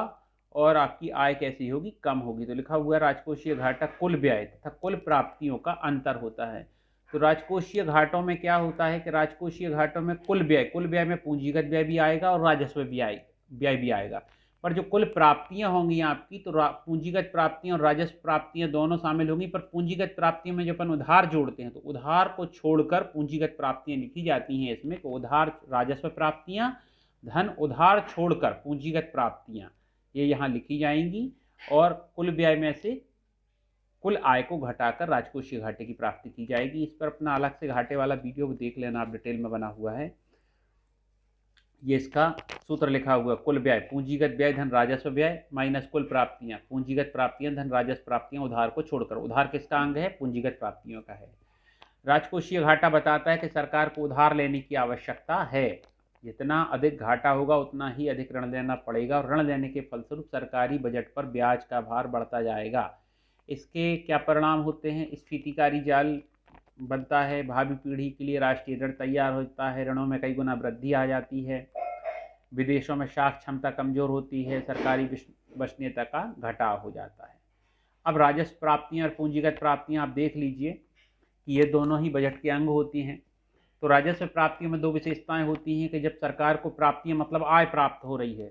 Speaker 1: और आपकी आय कैसी होगी, कम होगी। तो लिखा हुआ है राजकोषीय घाटा कुल व्यय तथा कुल प्राप्तियों का अंतर होता है। तो राजकोषीय घाटों में क्या होता है कि राजकोषीय घाटों में कुल व्यय में पूंजीगत व्यय भी आएगा और राजस्व व्यय भी आएगा, पर जो कुल प्राप्तियां होंगी आपकी, तो पूंजीगत प्राप्तियां और राजस्व प्राप्तियां दोनों शामिल होंगी। पर पूंजीगत प्राप्तियों में जब अपन उधार जोड़ते हैं तो उधार को छोड़कर पूंजीगत प्राप्तियां लिखी जाती हैं इसमें। तो उधार राजस्व प्राप्तियां, धन उधार छोड़कर पूंजीगत प्राप्तियां, ये यहाँ लिखी जाएंगी, और कुल व्यय में से कुल आय को घटाकर राजकोषीय घाटे की प्राप्ति की जाएगी। इस पर अपना अलग से घाटे वाला वीडियो देख लेना, आप डिटेल में बना हुआ है। ये इसका सूत्र लिखा हुआ है, कुल व्यय पूंजीगत व्यय धन राजस्व व्यय माइनस कुल प्राप्तियां, पूंजीगत प्राप्तियां धन राजस्व प्राप्तियां उधार को छोड़कर। उधार किसका अंग है? पूंजीगत प्राप्तियों का है। राजकोषीय घाटा बताता है कि सरकार को उधार लेने की आवश्यकता है। जितना अधिक घाटा होगा उतना ही अधिक ऋण लेना पड़ेगा, और ऋण लेने के फलस्वरूप सरकारी बजट पर ब्याज का भार बढ़ता जाएगा। इसके क्या परिणाम होते हैं? स्फीतिकारी जाल बनता है, भावी पीढ़ी के लिए राष्ट्रीय ऋण तैयार होता है, ऋणों में कई गुना वृद्धि आ जाती है, विदेशों में साख क्षमता कमजोर होती है, सरकारी विश्वसनीयता का घटाव हो जाता है। अब राजस्व प्राप्तियां और पूंजीगत प्राप्तियां आप देख लीजिए कि ये दोनों ही बजट के अंग होती हैं। तो राजस्व प्राप्तियों में दो विशेषताएं होती हैं कि जब सरकार को प्राप्तियां मतलब आय प्राप्त हो रही है,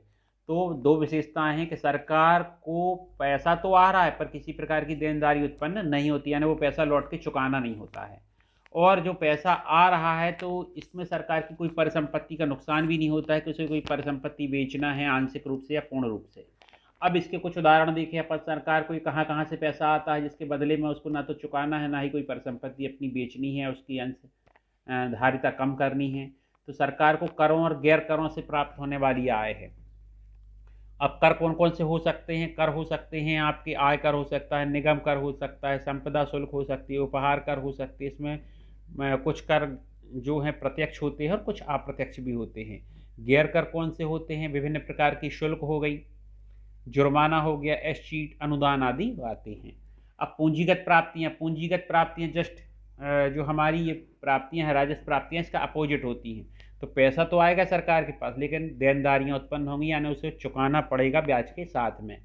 Speaker 1: तो दो विशेषताएं हैं कि सरकार को पैसा तो आ रहा है पर किसी प्रकार की देनदारी उत्पन्न नहीं होती, यानी वो पैसा लौट के चुकाना नहीं होता है। और जो पैसा आ रहा है तो इसमें सरकार की कोई परिसंपत्ति का नुकसान भी नहीं होता है कि उसे कोई परिसंपत्ति बेचना है आंशिक रूप से या पूर्ण रूप से। अब इसके कुछ उदाहरण देखें अपन। सरकार को कहाँ कहाँ से पैसा आता है जिसके बदले में उसको ना तो चुकाना है, ना ही कोई परिसंपत्ति अपनी बेचनी है, उसकी अंश धारिता कम करनी है। तो सरकार को करों और गैर करों से प्राप्त होने वाली आय है। अब कर कौन कौन से हो सकते हैं? कर हो सकते हैं आपके आय कर हो सकता है, निगम कर हो सकता है, संपदा शुल्क हो सकती है, उपहार कर हो सकती है। इसमें कुछ कर जो हैं प्रत्यक्ष होते हैं और कुछ अप्रत्यक्ष भी होते हैं। गैर कर कौन से होते हैं? विभिन्न प्रकार की शुल्क हो गई, जुर्माना हो गया, एस्चीट, अनुदान आदि आते हैं। अब पूंजीगत प्राप्तियां जस्ट जो हमारी ये प्राप्तियां हैं, राजस्व प्राप्तियां, इसका अपोजिट होती हैं। तो पैसा तो आएगा सरकार के पास, लेकिन देनदारियां उत्पन्न होंगी, यानी उसे चुकाना पड़ेगा ब्याज के साथ में।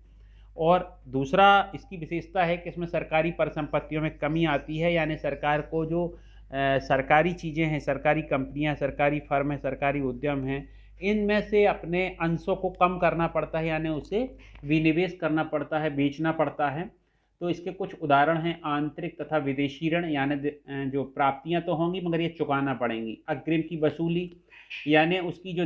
Speaker 1: और दूसरा इसकी विशेषता है कि इसमें सरकारी परिसंपत्तियों में कमी आती है, यानी सरकार को जो सरकारी चीज़ें हैं, सरकारी कंपनियां, सरकारी फर्म है, सरकारी उद्यम हैं, इनमें से अपने अंशों को कम करना पड़ता है, यानी उसे विनिवेश करना पड़ता है, बेचना पड़ता है। तो इसके कुछ उदाहरण हैं आंतरिक तथा विदेशी ऋण, यानी जो प्राप्तियां तो होंगी मगर ये चुकाना पड़ेंगी। अग्रिम की वसूली, यानी उसकी जो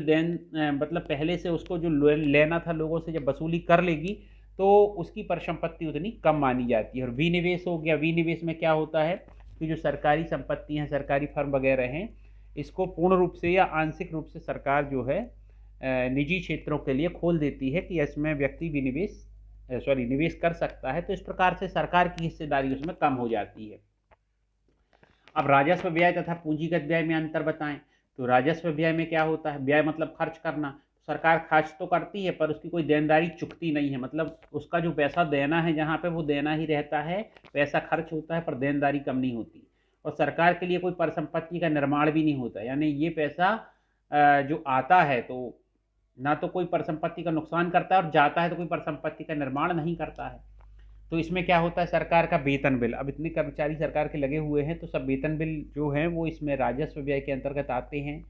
Speaker 1: मतलब पहले से उसको जो लेना था लोगों से, जब वसूली कर लेगी तो उसकी परिसंपत्ति उतनी कम मानी जाती है। और विनिवेश हो गया। विनिवेश में क्या होता है कि जो सरकारी संपत्ति हैं, सरकारी फर्म वगैरह हैं, इसको पूर्ण रूप से या आंशिक रूप से सरकार जो है निजी क्षेत्रों के लिए खोल देती है कि इसमें व्यक्ति भी निवेश कर सकता है। तो इस प्रकार से सरकार की हिस्सेदारी उसमें कम हो जाती है। अब राजस्व व्यय तथा पूंजीगत व्यय में अंतर बताएं। तो राजस्व व्यय में क्या होता है, व्यय मतलब खर्च करना। सरकार खर्च तो करती है पर उसकी कोई देनदारी चुकती नहीं है, मतलब उसका जो पैसा देना है जहाँ पे वो देना ही रहता है, पैसा खर्च होता है पर देनदारी कम नहीं होती। और सरकार के लिए कोई परिसंपत्ति का निर्माण भी नहीं होता, यानी ये पैसा जो आता है तो ना तो कोई परिसंपत्ति का नुकसान करता है और जाता है तो कोई परिसंपत्ति का निर्माण नहीं करता है। तो इसमें क्या होता है, सरकार का वेतन बिल, अब इतने कर्मचारी सरकार के लगे हुए हैं तो सब वेतन बिल जो हैं वो इसमें राजस्व व्यय के अंतर्गत आते हैं।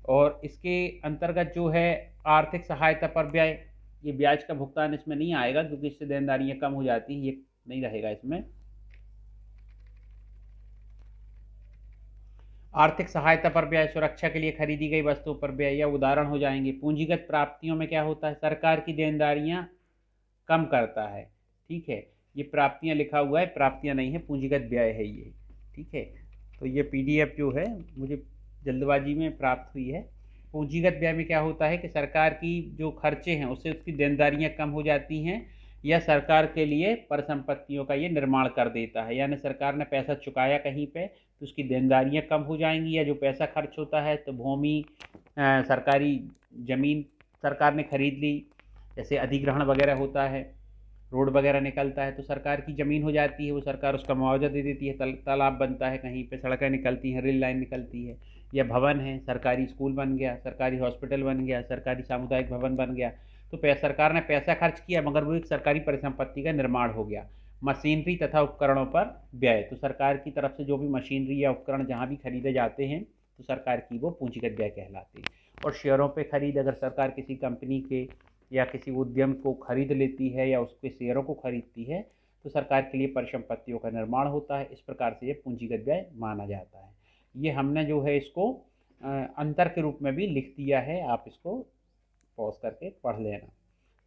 Speaker 1: और इसके अंतर्गत जो है आर्थिक सहायता पर व्यय, ये ब्याज का भुगतान इसमें नहीं आएगा क्योंकि इससे देनदारियां कम हो जाती हैं, ये नहीं रहेगा इसमें। आर्थिक सहायता पर व्यय, सुरक्षा के लिए खरीदी गई वस्तुओं पर व्यय या उदाहरण हो जाएंगे। पूंजीगत प्राप्तियों में क्या होता है, सरकार की देनदारियां कम करता है। ठीक है, ये प्राप्तियां लिखा हुआ है, प्राप्तियां नहीं है, पूंजीगत व्यय है ये। ठीक है, तो ये पीडीएफ जो है मुझे जल्दबाजी में प्राप्त हुई है। पूंजीगत व्यय में क्या होता है कि सरकार की जो खर्चे हैं उससे उसकी देनदारियां कम हो जाती हैं, या सरकार के लिए परिसंपत्तियों का ये निर्माण कर देता है, यानी सरकार ने पैसा चुकाया कहीं पे तो उसकी देनदारियां कम हो जाएंगी। या जो पैसा खर्च होता है तो भूमि, सरकारी ज़मीन सरकार ने खरीद ली, जैसे अधिग्रहण वगैरह होता है, रोड वगैरह निकलता है तो सरकार की ज़मीन हो जाती है, वो सरकार उसका मुआवजा दे देती है। तालाब बनता है, कहीं पे सड़कें निकलती हैं, रेल लाइन निकलती है, या भवन है, सरकारी स्कूल बन गया, सरकारी हॉस्पिटल बन गया, सरकारी सामुदायिक भवन बन गया, तो सरकार ने पैसा खर्च किया मगर वो एक सरकारी परिसंपत्ति का निर्माण हो गया। मशीनरी तथा उपकरणों पर व्यय, तो सरकार की तरफ से जो भी मशीनरी या उपकरण जहाँ भी खरीदे जाते हैं तो सरकार की वो पूंजीगत व्यय कहलाते हैं। और शेयरों पे खरीद, अगर सरकार किसी कंपनी के या किसी उद्यम को खरीद लेती है या उसके शेयरों को खरीदती है तो सरकार के लिए परिसंपत्तियों का निर्माण होता है। इस प्रकार से ये पूंजीगत व्यय माना जाता है। ये हमने जो है इसको अंतर के रूप में भी लिख दिया है, आप इसको पॉज करके पढ़ लेना।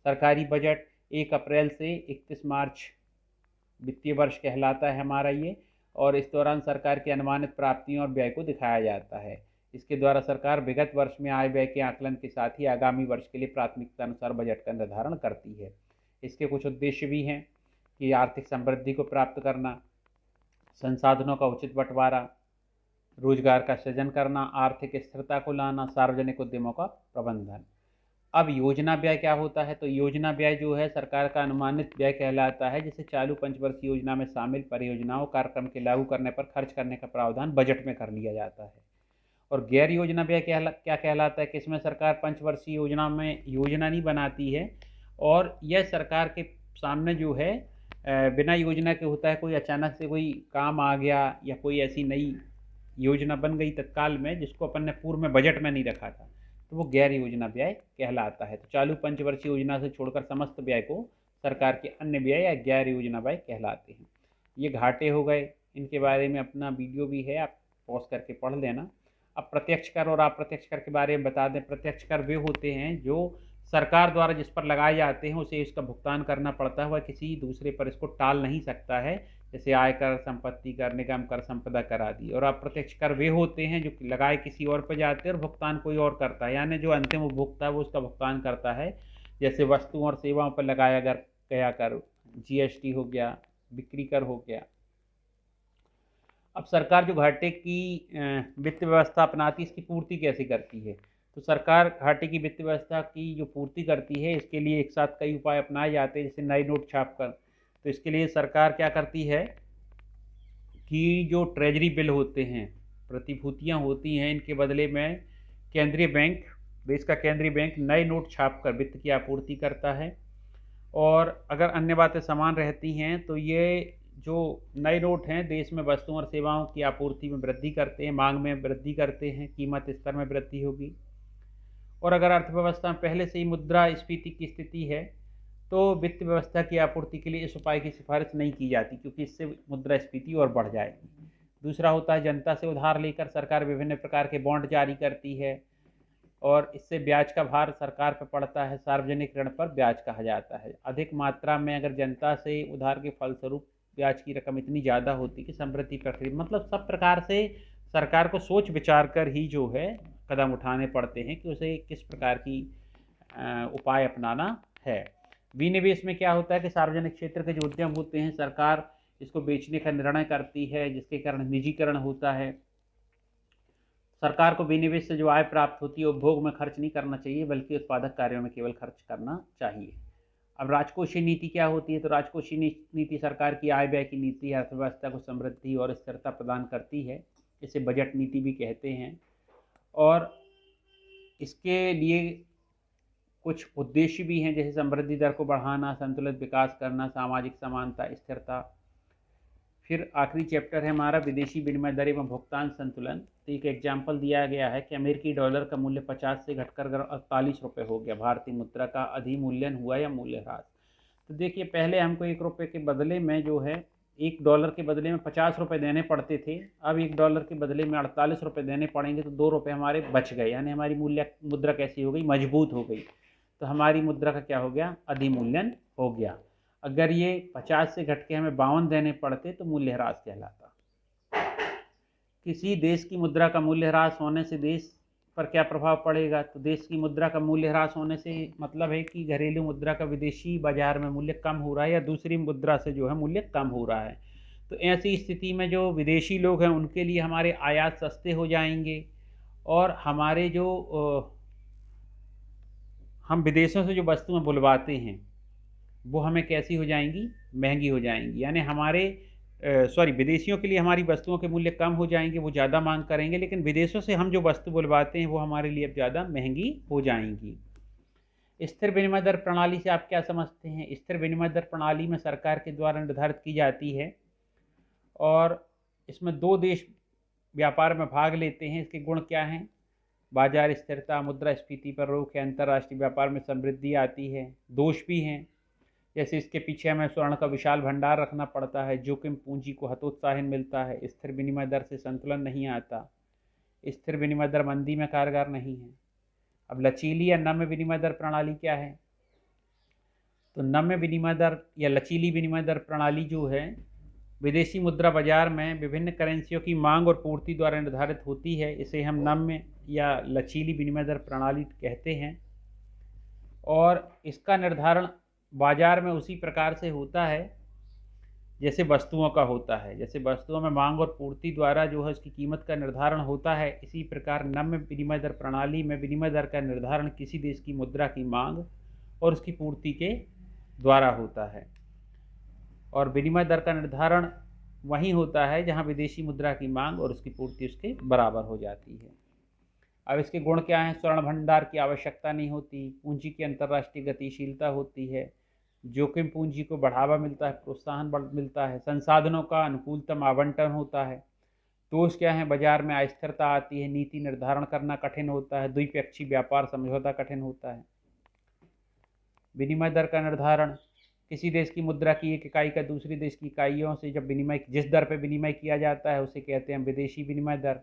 Speaker 1: सरकारी बजट 1 अप्रैल से 31 मार्च वित्तीय वर्ष कहलाता है हमारा ये, और इस दौरान सरकार की अनुमानित प्राप्तियों और व्यय को दिखाया जाता है। इसके द्वारा सरकार विगत वर्ष में आय व्यय के आकलन के साथ ही आगामी वर्ष के लिए प्राथमिकता अनुसार बजट का निर्धारण करती है। इसके कुछ उद्देश्य भी हैं कि आर्थिक समृद्धि को प्राप्त करना, संसाधनों का उचित बंटवारा, रोजगार का सृजन करना, आर्थिक स्थिरता को लाना, सार्वजनिक उद्यमों का प्रबंधन। अब योजना व्यय क्या होता है, तो योजना व्यय जो है सरकार का अनुमानित व्यय कहलाता है, जिसे चालू पंचवर्षीय योजना में शामिल परियोजनाओं कार्यक्रम के लागू करने पर खर्च करने का प्रावधान बजट में कर लिया जाता है। और गैर योजना व्यय क्या कहलाता है कि इसमें सरकार पंचवर्षीय योजना में योजना नहीं बनाती है, और यह सरकार के सामने जो है बिना योजना के होता है। कोई अचानक से कोई काम आ गया या कोई ऐसी नई योजना बन गई तत्काल में जिसको अपन ने पूर्व में बजट में नहीं रखा था, तो वो गैर योजना व्यय कहलाता है। तो चालू पंचवर्षीय योजना से छोड़कर समस्त व्यय को सरकार के अन्य व्यय या गैर योजना व्यय कहलाते हैं। ये घाटे हो गए, इनके बारे में अपना वीडियो भी है, आप पॉज करके पढ़ लेना। अब प्रत्यक्ष कर और अप्रत्यक्ष कर के बारे में बता दें। प्रत्यक्ष कर वे होते हैं जो सरकार द्वारा जिस पर लगाए जाते हैं उसे इसका भुगतान करना पड़ता है, वह किसी दूसरे पर इसको टाल नहीं सकता है, जैसे आयकर, संपत्ति कर, निगम कर, संपदा कर आदि। और अप्रत्यक्ष कर वे होते हैं जो लगाए किसी और पर जाते हैं और भुगतान कोई और करता है, यानी जो अंतिम उपभोक्ता है वो उसका भुगतान करता है, जैसे वस्तुओं और सेवाओं पर लगाया गया कर, जीएसटी हो गया, बिक्री कर हो गया। अब सरकार जो घाटे की वित्त व्यवस्था अपनाती है, इसकी पूर्ति कैसे करती है, तो सरकार घाटे की वित्त व्यवस्था की जो पूर्ति करती है इसके लिए एक साथ कई उपाय अपनाए जाते हैं, जैसे नए नोट छाप कर। तो इसके लिए सरकार क्या करती है कि जो ट्रेजरी बिल होते हैं, प्रतिभूतियां होती हैं, इनके बदले में केंद्रीय बैंक, देश का केंद्रीय बैंक नए नोट छाप कर वित्त की आपूर्ति करता है। और अगर अन्य बातें समान रहती हैं तो ये जो नए नोट हैं देश में वस्तुओं और सेवाओं की आपूर्ति में वृद्धि करते हैं, मांग में वृद्धि करते हैं, कीमत स्तर में वृद्धि होगी। और अगर अर्थव्यवस्था में पहले से ही मुद्रास्फीति की स्थिति है तो वित्त व्यवस्था की आपूर्ति के लिए इस उपाय की सिफारिश नहीं की जाती, क्योंकि इससे मुद्रास्फीति और बढ़ जाएगी। दूसरा होता है जनता से उधार लेकर सरकार विभिन्न प्रकार के बॉन्ड जारी करती है और इससे ब्याज का भार सरकार पर पड़ता है। सार्वजनिक ऋण पर ब्याज कहा जाता है। अधिक मात्रा में अगर जनता से उधार के फलस्वरूप ब्याज की रकम इतनी ज़्यादा होती कि समृद्धि प्रक्रिया, मतलब सब प्रकार से सरकार को सोच विचार कर ही जो है कदम उठाने पड़ते हैं कि उसे किस प्रकार की उपाय अपनाना है। विनिवेश में क्या होता है कि सार्वजनिक क्षेत्र के जो उद्यम होते हैं, सरकार इसको बेचने का निर्णय करती है, जिसके कारण निजीकरण होता है। सरकार को विनिवेश से जो आय प्राप्त होती है उपभोग में खर्च नहीं करना चाहिए, बल्कि उत्पादक कार्यों में केवल खर्च करना चाहिए। अब राजकोषीय नीति क्या होती है? तो राजकोषीय नीति सरकार की आय व्यय की नीति अर्थव्यवस्था को समृद्धि और स्थिरता प्रदान करती है। इसे बजट नीति भी कहते हैं। और इसके लिए कुछ उद्देश्य भी हैं, जैसे समृद्धि दर को बढ़ाना, संतुलित विकास करना, सामाजिक समानता, स्थिरता। फिर आखिरी चैप्टर है हमारा विदेशी विनिमय दर एवं भुगतान संतुलन। तो एक एग्जाम्पल दिया गया है कि अमेरिकी डॉलर का मूल्य 50 से घटकर 48 रुपये हो गया। भारतीय मुद्रा का अधिमूल्यन हुआ या मूल्यह्रास। तो देखिए, पहले हमको 1 रुपये के बदले में जो है $1 के बदले में 50 रुपये देने पड़ते थे। अब $1 के बदले में 48 रुपये देने पड़ेंगे, तो 2 रुपये हमारे बच गए। यानी हमारी मुद्रा कैसी हो गई? मजबूत हो गई। तो हमारी मुद्रा का क्या हो गया? अधिमूल्यन हो गया। अगर ये 50 से घट के हमें 52 देने पड़ते तो मूल्यह्रास कहलाता। किसी देश की मुद्रा का मूल्यह्रास होने से देश पर क्या प्रभाव पड़ेगा? तो देश की मुद्रा का मूल्यह्रास होने से मतलब है कि घरेलू मुद्रा का विदेशी बाजार में मूल्य कम हो रहा है, या दूसरी मुद्रा से जो है मूल्य कम हो रहा है। तो ऐसी स्थिति में जो विदेशी लोग हैं उनके लिए हमारे आयात सस्ते हो जाएंगे, और हमारे जो हम विदेशों से जो वस्तुएं बुलवाते हैं वो हमें कैसी हो जाएंगी? महंगी हो जाएंगी। यानी विदेशियों के लिए हमारी वस्तुओं के मूल्य कम हो जाएंगे, वो ज़्यादा मांग करेंगे, लेकिन विदेशों से हम जो वस्तु बुलवाते हैं वो हमारे लिए अब ज़्यादा महंगी हो जाएंगी। स्थिर विनिमय दर प्रणाली से आप क्या समझते हैं? स्थिर विनिमय दर प्रणाली में सरकार के द्वारा निर्धारित की जाती है, और इसमें 2 देश व्यापार में भाग लेते हैं। इसके गुण क्या हैं? बाजार स्थिरता, मुद्रास्फीति पर रोक है, अंतर्राष्ट्रीय व्यापार में समृद्धि आती है। दोष भी हैं, जैसे इसके पीछे हमें स्वर्ण का विशाल भंडार रखना पड़ता है, जोखिम पूंजी को हतोत्साहन मिलता है, स्थिर विनिमय दर से संतुलन नहीं आता, स्थिर विनिमय दर मंदी में कारगर नहीं है। अब लचीली या नम्य विनिमय दर प्रणाली क्या है? तो नम्य विनिमय दर या लचीली विनिमय दर प्रणाली जो है विदेशी मुद्रा बाजार में विभिन्न करेंसियों की मांग और पूर्ति द्वारा निर्धारित होती है। इसे हम नम्य या लचीली विनिमय दर प्रणाली कहते हैं, और इसका निर्धारण बाजार में उसी प्रकार से होता है जैसे वस्तुओं का होता है। जैसे वस्तुओं में मांग और पूर्ति द्वारा जो है उसकी कीमत का निर्धारण होता है, इसी प्रकार नम्य विनिमय दर प्रणाली में विनिमय दर का निर्धारण किसी देश की मुद्रा की मांग और उसकी पूर्ति के द्वारा होता है। और विनिमय दर का निर्धारण वहीं होता है जहां विदेशी मुद्रा की मांग और उसकी पूर्ति उसके बराबर हो जाती है। अब इसके गुण क्या हैं? स्वर्ण भंडार की आवश्यकता नहीं होती, पूंजी की अंतर्राष्ट्रीय गतिशीलता होती है, जोखिम पूंजी को बढ़ावा मिलता है, प्रोत्साहन मिलता है, संसाधनों का अनुकूलतम आवंटन होता है। दोष क्या है? बाजार में अस्थिरता आती है, नीति निर्धारण करना कठिन होता है, द्विपक्षीय व्यापार समझौता कठिन होता है। विनिमय दर का निर्धारण किसी देश की मुद्रा की एक इकाई का दूसरी देश की इकाइयों से जब जिस दर पर विनिमय किया जाता है उसे कहते हैं विदेशी विनिमय दर।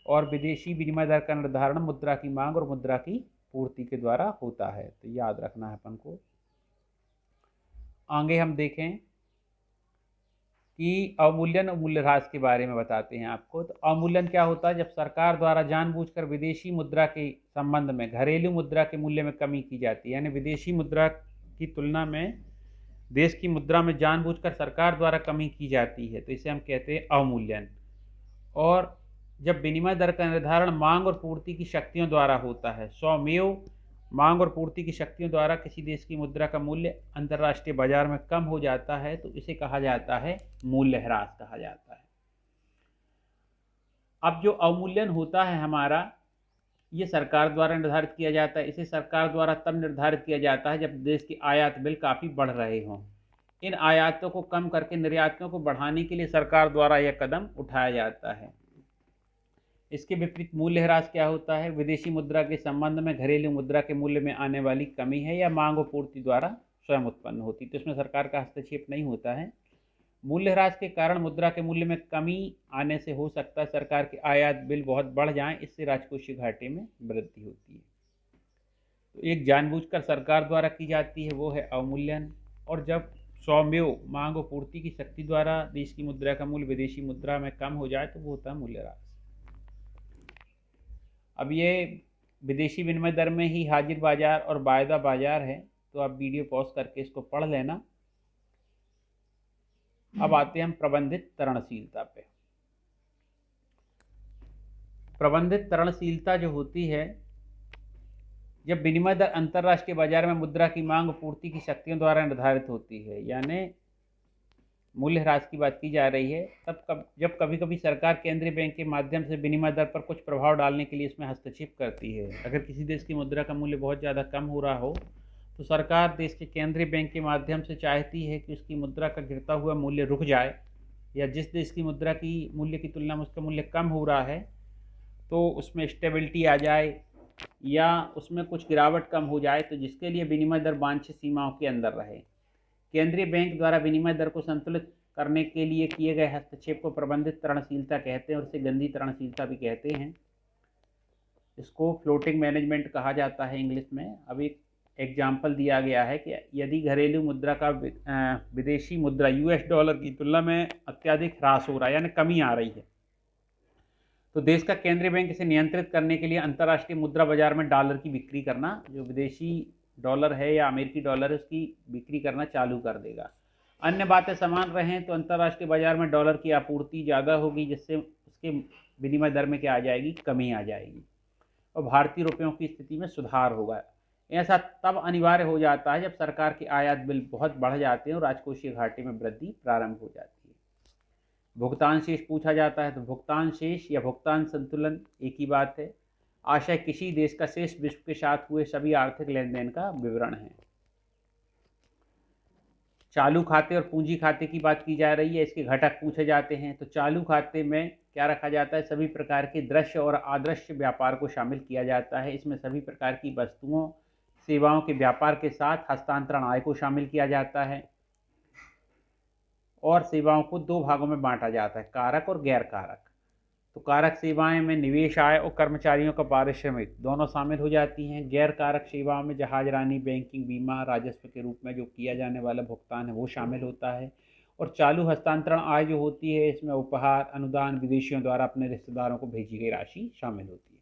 Speaker 1: और विदेशी विनिमय दर का निर्धारण मुद्रा की मांग और मुद्रा की पूर्ति के द्वारा होता है। तो याद रखना है अपन को। आगे हम देखें कि अवमूल्यन और मूल्यह्रास के बारे में बताते हैं आपको। तो अवमूल्यन क्या होता है? जब सरकार द्वारा जानबूझकर विदेशी मुद्रा के संबंध में घरेलू मुद्रा के मूल्य में कमी की जाती है। यानी विदेशी मुद्रा की तुलना में देश की मुद्रा में जानबूझकर सरकार द्वारा कमी की जाती है, तो इसे हम कहते हैं अवमूल्यन। और जब विनिमय दर का निर्धारण मांग और पूर्ति की शक्तियों द्वारा होता है, स्वमेव मांग और पूर्ति की शक्तियों द्वारा किसी देश की मुद्रा का मूल्य अंतर्राष्ट्रीय बाजार में कम हो जाता है, तो इसे कहा जाता है मूल्यह्रास कहा जाता है। अब जो अवमूल्यन होता है हमारा, ये सरकार द्वारा निर्धारित किया जाता है। इसे सरकार द्वारा तब निर्धारित किया जाता है जब देश की आयात बिल काफ़ी बढ़ रहे हों। इन आयातों को कम करके निर्यातों को बढ़ाने के लिए सरकार द्वारा यह कदम उठाया जाता है। इसके विपरीत मूल्यह्रास क्या होता है? विदेशी मुद्रा के संबंध में घरेलू मुद्रा के मूल्य में आने वाली कमी है या मांग और पूर्ति द्वारा स्वयं उत्पन्न होती, तो इसमें सरकार का हस्तक्षेप नहीं होता है। मूल्यह्रास के कारण मुद्रा के मूल्य में कमी आने से हो सकता है सरकार के आयात बिल बहुत बढ़ जाएं, इससे राजकोषीय घाटे में वृद्धि होती है। तो एक जानबूझकर सरकार द्वारा की जाती है वो है अवमूल्यन। और जब स्वमेव मांग और पूर्ति की शक्ति द्वारा देश की मुद्रा का मूल्य विदेशी मुद्रा में कम हो जाए तो वो होता है मूल्यह्रास। अब ये विदेशी विनिमय दर में ही हाजिर बाजार और वायदा बाजार है, तो आप वीडियो पॉज करके इसको पढ़ लेना। अब आते हैं हम प्रबंधित तरणशीलता पे। प्रबंधित तरणशीलता जो होती है, जब विनिमय दर अंतर्राष्ट्रीय बाजार में मुद्रा की मांग और पूर्ति की शक्तियों द्वारा निर्धारित होती है, यानी मूल्यह्रास की बात की जा रही है, जब कभी कभी सरकार केंद्रीय बैंक के माध्यम से विनिमय दर पर कुछ प्रभाव डालने के लिए इसमें हस्तक्षेप करती है। अगर किसी देश की मुद्रा का मूल्य बहुत ज़्यादा कम हो रहा हो तो सरकार देश के केंद्रीय बैंक के माध्यम से चाहती है कि उसकी मुद्रा का गिरता हुआ मूल्य रुक जाए, या जिस देश की मुद्रा की मूल्य की तुलना में उसका मूल्य कम हो रहा है तो उसमें स्टेबिलिटी आ जाए या उसमें कुछ गिरावट कम हो जाए, तो जिसके लिए विनिमय दर वांछित सीमाओं के अंदर रहे। केंद्रीय बैंक द्वारा विनिमय दर को संतुलित करने के लिए किए गए हस्तक्षेप को प्रबंधित तरणशीलता कहते हैं, और इसे गंदी तरणशीलता भी कहते हैं। इसको फ्लोटिंग मैनेजमेंट कहा जाता है इंग्लिश में। अब एक एग्जाम्पल दिया गया है कि यदि घरेलू मुद्रा का विदेशी मुद्रा US डॉलर की तुलना में अत्यधिक ह्रास हो रहा है, यानी कमी आ रही है, तो देश का केंद्रीय बैंक इसे नियंत्रित करने के लिए अंतर्राष्ट्रीय मुद्रा बाजार में डॉलर की बिक्री करना, जो विदेशी डॉलर है या अमेरिकी डॉलर है, उसकी बिक्री करना चालू कर देगा। अन्य बातें समान रहें तो अंतर्राष्ट्रीय बाजार में डॉलर की आपूर्ति ज़्यादा होगी, जिससे उसके विनिमय दर में क्या आ जाएगी, कमी आ जाएगी, और भारतीय रुपयों की स्थिति में सुधार होगा। ऐसा तब अनिवार्य हो जाता है जब सरकार के आयात बिल बहुत बढ़ जाते हैं और राजकोषीय घाटे में वृद्धि प्रारंभ हो जाती है। भुगतान शेष पूछा जाता है, तो भुगतान शेष या भुगतान संतुलन एक ही बात है। आशय किसी देश का शेष विश्व के साथ हुए सभी आर्थिक लेन देन का विवरण है। चालू खाते और पूंजी खाते की बात की जा रही है, इसके घटक पूछे जाते हैं। तो चालू खाते में क्या रखा जाता है, सभी प्रकार के दृश्य और अदृश्य व्यापार को शामिल किया जाता है। इसमें सभी प्रकार की वस्तुओं सेवाओं के व्यापार के साथ हस्तांतरण आय को शामिल किया जाता है, और सेवाओं को दो भागों में बांटा जाता है, कारक और गैर कारक। तो कारक सेवाएं में निवेश आय और कर्मचारियों का पारिश्रमिक दोनों शामिल हो जाती हैं। गैर कारक सेवाओं में जहाजरानी, बैंकिंग, बीमा, राजस्व के रूप में जो किया जाने वाला भुगतान है वो शामिल होता है। और चालू हस्तांतरण आय जो होती है, इसमें उपहार, अनुदान, विदेशियों द्वारा अपने रिश्तेदारों को भेजी गई राशि शामिल होती है।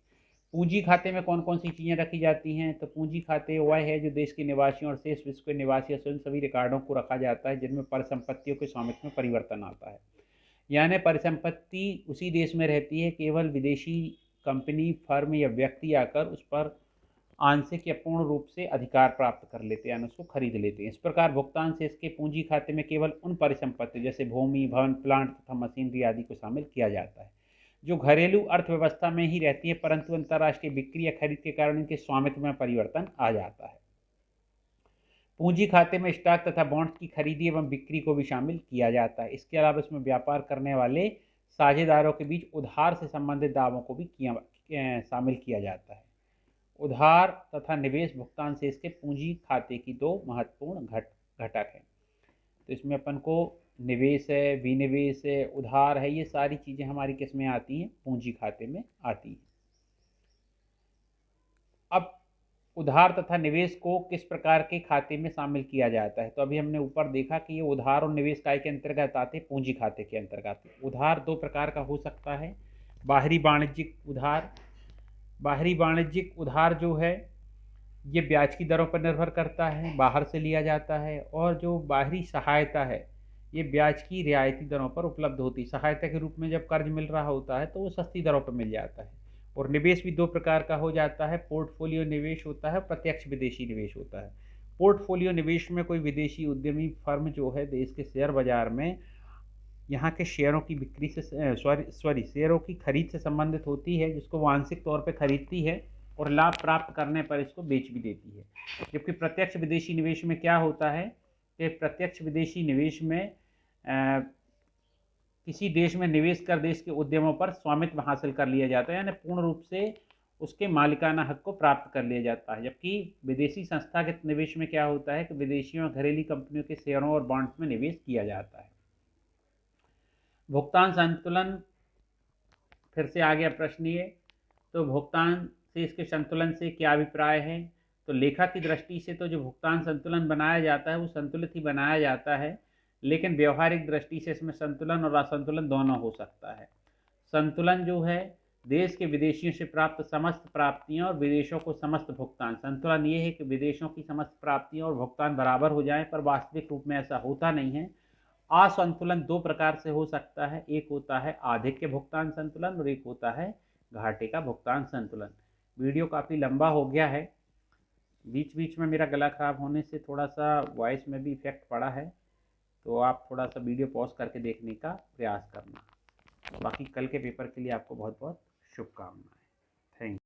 Speaker 1: पूंजी खाते में कौन कौन सी चीज़ें रखी जाती हैं, तो पूंजी खाते वह है जो देश के निवासियों और शेष विश्व के निवासियों से उन सभी रिकॉर्डों को रखा जाता है जिनमें परिसंपत्तियों के स्वामित्व में परिवर्तन आता है। यानी परिसंपत्ति उसी देश में रहती है, केवल विदेशी कंपनी, फर्म या व्यक्ति आकर उस पर आंशिक या पूर्ण रूप से अधिकार प्राप्त कर लेते हैं, यानी उसको खरीद लेते हैं। इस प्रकार भुगतान से इसके पूंजी खाते में केवल उन परिसंपत्ति जैसे भूमि, भवन, प्लांट तथा मशीनरी आदि को शामिल किया जाता है जो घरेलू अर्थव्यवस्था में ही रहती है, परंतु अंतर्राष्ट्रीय बिक्री या खरीद के कारण इनके स्वामित्व में परिवर्तन आ जाता है। पूंजी खाते में स्टॉक तथा बॉन्ड्स की खरीदी एवं बिक्री को भी शामिल किया जाता है। इसके अलावा इसमें व्यापार करने वाले साझेदारों के बीच उधार से संबंधित दावों को भी शामिल किया जाता है। उधार तथा निवेश भुगतान से इसके पूंजी खाते की दो महत्वपूर्ण घटक हैं। तो इसमें अपन को निवेश है, विनिवेश है, उधार है, ये सारी चीज़ें हमारी किस में आती हैं, पूंजी खाते में आती हैं। अब उधार तथा निवेश को किस प्रकार के खाते में शामिल किया जाता है, तो अभी हमने ऊपर देखा कि ये उधार और निवेश काय के अंतर्गत आते हैं, पूंजी खाते के अंतर्गत। उधार दो प्रकार का हो सकता है, बाहरी वाणिज्यिक उधार। बाहरी वाणिज्यिक उधार जो है ये ब्याज की दरों पर निर्भर करता है, बाहर से लिया जाता है। और जो बाहरी सहायता है ये ब्याज की रियायती दरों पर उपलब्ध होती है। सहायता के रूप में जब कर्ज मिल रहा होता है तो वो सस्ती दरों पर मिल जाता है। और निवेश भी दो प्रकार का हो जाता है, पोर्टफोलियो निवेश होता है, प्रत्यक्ष विदेशी निवेश होता है। पोर्टफोलियो निवेश में कोई विदेशी उद्यमी फर्म जो है देश के शेयर बाजार में यहाँ के शेयरों की बिक्री से शेयरों की खरीद से संबंधित होती है, जिसको वो आंशिक तौर पर खरीदती है और लाभ प्राप्त करने पर इसको बेच भी देती है। जबकि प्रत्यक्ष विदेशी निवेश में क्या होता है कि प्रत्यक्ष विदेशी निवेश में किसी देश में निवेश कर देश के उद्यमों पर स्वामित्व हासिल कर लिया जाता है, यानी पूर्ण रूप से उसके मालिकाना हक को प्राप्त कर लिया जाता है। जबकि विदेशी संस्थागत निवेश में क्या होता है कि विदेशियों और घरेलू कंपनियों के शेयरों और बॉन्ड्स में निवेश किया जाता है। भुगतान संतुलन, फिर से आ गया प्रश्न ये, तो भुगतान से इसके संतुलन से क्या अभिप्राय है, तो लेखा की दृष्टि से तो जो भुगतान संतुलन बनाया जाता है वो संतुलित ही बनाया जाता है, लेकिन व्यवहारिक दृष्टि से इसमें संतुलन और असंतुलन दोनों हो सकता है। संतुलन जो है देश के विदेशियों से प्राप्त समस्त प्राप्तियां और विदेशों को समस्त भुगतान। संतुलन ये है कि विदेशों की समस्त प्राप्तियां और भुगतान बराबर हो जाएं, पर वास्तविक रूप में ऐसा होता नहीं है। असंतुलन दो प्रकार से हो सकता है, एक होता है आधिक्य भुगतान संतुलन और एक होता है घाटे का भुगतान संतुलन। वीडियो काफ़ी लंबा हो गया है, बीच बीच में मेरा गला खराब होने से थोड़ा सा वॉइस में भी इफेक्ट पड़ा है, तो आप थोड़ा सा वीडियो पॉज करके देखने का प्रयास करना। बाकी कल के पेपर के लिए आपको बहुत बहुत शुभकामनाएं। Thank you.